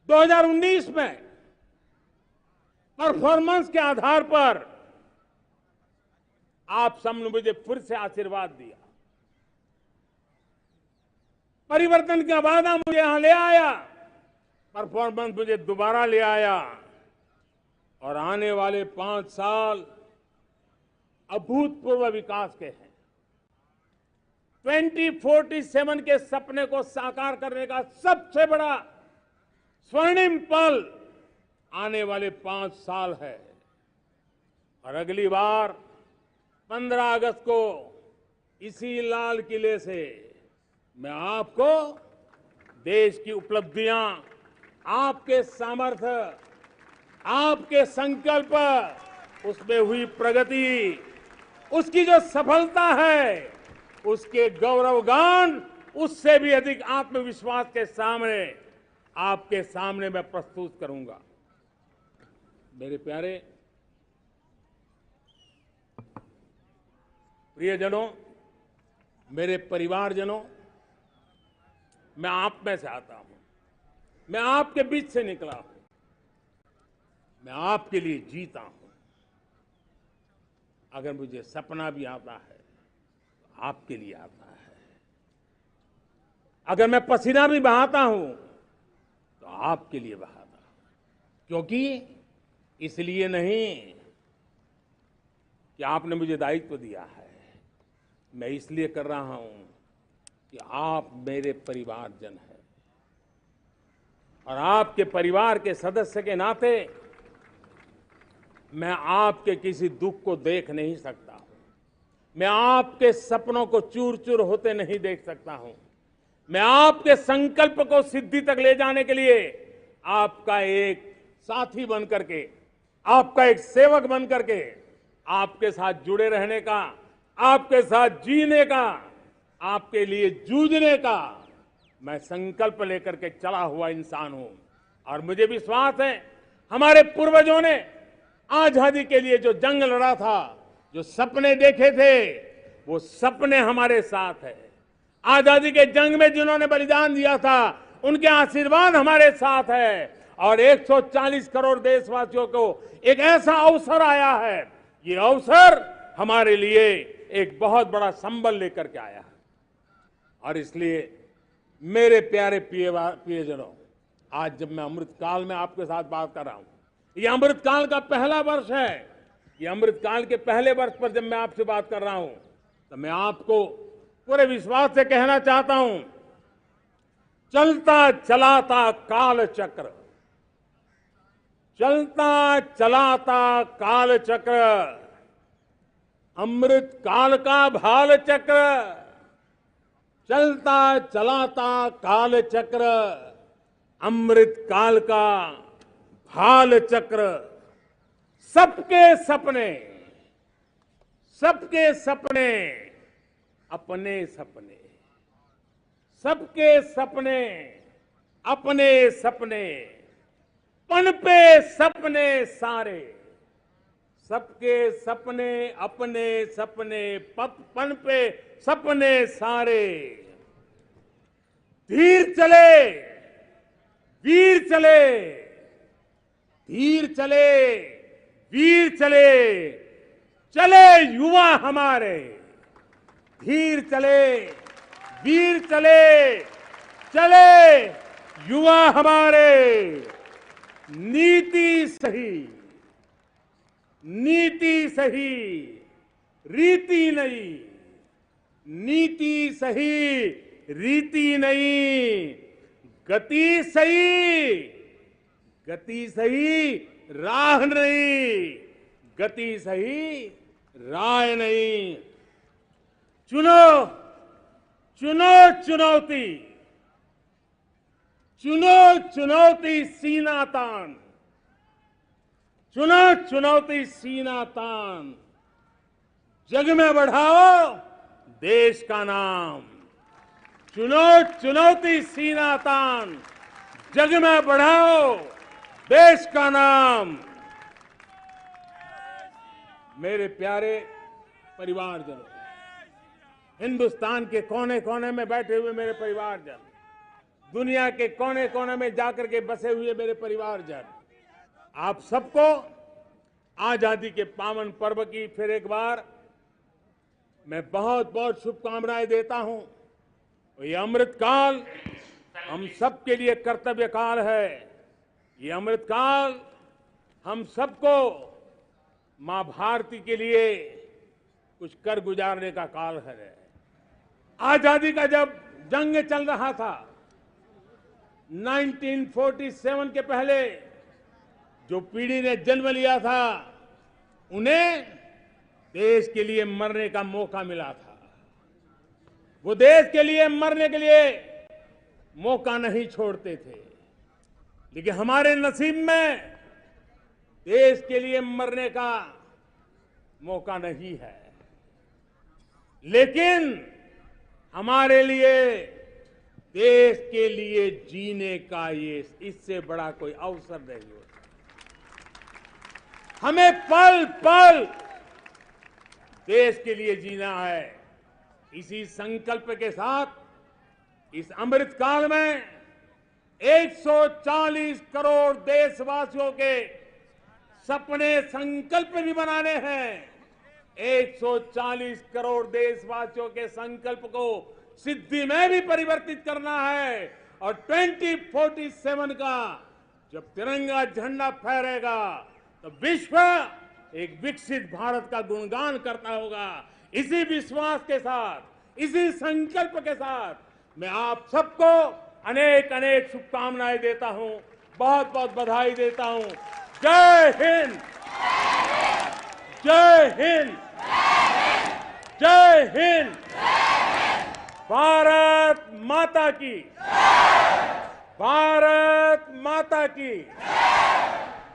2019 में परफॉर्मेंस के आधार पर आप सबने मुझे फिर से आशीर्वाद दिया। परिवर्तन का वादा मुझे यहां ले आया, परफॉर्मेंस मुझे दोबारा ले आया, और आने वाले 5 साल अभूतपूर्व विकास के हैं। 2047 के सपने को साकार करने का सबसे बड़ा स्वर्णिम पल आने वाले 5 साल है। और अगली बार 15 अगस्त को इसी लाल किले से मैं आपको देश की उपलब्धियां, आपके सामर्थ्य, आपके संकल्प, उसमें हुई प्रगति, उसकी जो सफलता है, उसके गौरवगान, उससे भी अधिक आत्मविश्वास के सामने, आपके सामने मैं प्रस्तुत करूंगा। मेरे प्यारे प्रियजनों, मेरे परिवारजनों, मैं आप में से आता हूं, मैं आपके बीच से निकला हूं, मैं आपके लिए जीता हूं। अगर मुझे सपना भी आता है तो आपके लिए आता है। अगर मैं पसीना भी बहाता हूं तो आपके लिए बहाता हूं, क्योंकि इसलिए नहीं कि आपने मुझे दायित्व दिया है, मैं इसलिए कर रहा हूं कि आप मेरे परिवारजन हैं, और आपके परिवार के सदस्य के नाते मैं आपके किसी दुख को देख नहीं सकता हूं, मैं आपके सपनों को चूर चूर होते नहीं देख सकता हूं, मैं आपके संकल्प को सिद्धि तक ले जाने के लिए आपका एक साथी बन करके, आपका एक सेवक बन करके, आपके साथ जुड़े रहने का, आपके साथ जीने का, आपके लिए जूझने का मैं संकल्प लेकर के चला हुआ इंसान हूं। और मुझे विश्वास है हमारे पूर्वजों ने आजादी के लिए जो जंग लड़ा था, जो सपने देखे थे, वो सपने हमारे साथ है। आजादी के जंग में जिन्होंने बलिदान दिया था, उनके आशीर्वाद हमारे साथ है। और 140 करोड़ देशवासियों को एक ऐसा अवसर आया है, ये अवसर हमारे लिए एक बहुत बड़ा संबल लेकर के आया है। और इसलिए मेरे प्यारे प्रियजनों, आज जब मैं अमृत काल में आपके साथ बात कर रहा हूं, ये अमृत काल का पहला वर्ष है। ये अमृतकाल के पहले वर्ष पर जब मैं आपसे बात कर रहा हूं तो मैं आपको पूरे विश्वास से कहना चाहता हूं, चलता चलाता काल चक्र, चलता चलाता काल चक्र, अमृत काल का भाल चक्र, चलता चलाता काल चक्र, अमृत काल का भाल चक्र, सबके सपने, सबके सपने अपने सपने, सबके सपने अपने सपने, पनपे सपने सारे, सबके सपने अपने सपने, पनपे सपने सारे, धीर चले वीर चले, धीर चले वीर चले, चले युवा हमारे, धीर चले वीर चले, चले युवा हमारे, नीति सही, नीति सही, रीति नहीं, नीति सही, रीति नहीं, गति सही, गति सही, राह नहीं, गति सही, राह नहीं। चुनो, चुनो चुनौती, चुनो चुनौती सीना तान, चुनो चुनौती सीना तान, जग में बढ़ाओ देश का नाम, चुनो चुनौती सीना तान, जग में बढ़ाओ देश का नाम। मेरे प्यारे परिवारजनों, हिंदुस्तान के कोने कोने में बैठे हुए मेरे परिवारजन, दुनिया के कोने कोने में जाकर के बसे हुए मेरे परिवारजन, आप सबको आजादी के पावन पर्व की फिर एक बार मैं बहुत बहुत शुभकामनाएं देता हूं। ये अमृत काल हम सबके लिए कर्तव्य काल है। ये अमृत काल हम सबको मां भारती के लिए कुछ कर गुजारने का काल है। आजादी का जब जंग चल रहा था 1947 के पहले जो पीढ़ी ने जन्म लिया था उन्हें देश के लिए मरने का मौका मिला था। वो देश के लिए मरने के लिए मौका नहीं छोड़ते थे, लेकिन हमारे नसीब में देश के लिए मरने का मौका नहीं है। लेकिन हमारे लिए देश के लिए जीने का ये इससे बड़ा कोई अवसर नहीं होता। हमें पल पल देश के लिए जीना है। इसी संकल्प के साथ इस अमृत काल में 140 करोड़ देशवासियों के सपने संकल्प भी बनाने हैं। 140 करोड़ देशवासियों के संकल्प को सिद्धि में भी परिवर्तित करना है और 2047 का जब तिरंगा झंडा फहरेगा तो विश्व एक विकसित भारत का गुणगान करता होगा। इसी विश्वास के साथ, इसी संकल्प के साथ मैं आप सबको अनेक अनेक शुभकामनाएं देता हूं, बहुत बहुत बधाई देता हूं। जय हिंद, जय हिंद, जय हिंद। भारत माता की, भारत माता की,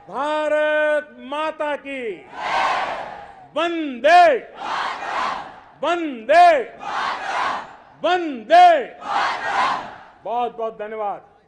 भारत माता की। वंदे, वंदे, वंदे। बहुत बहुत धन्यवाद।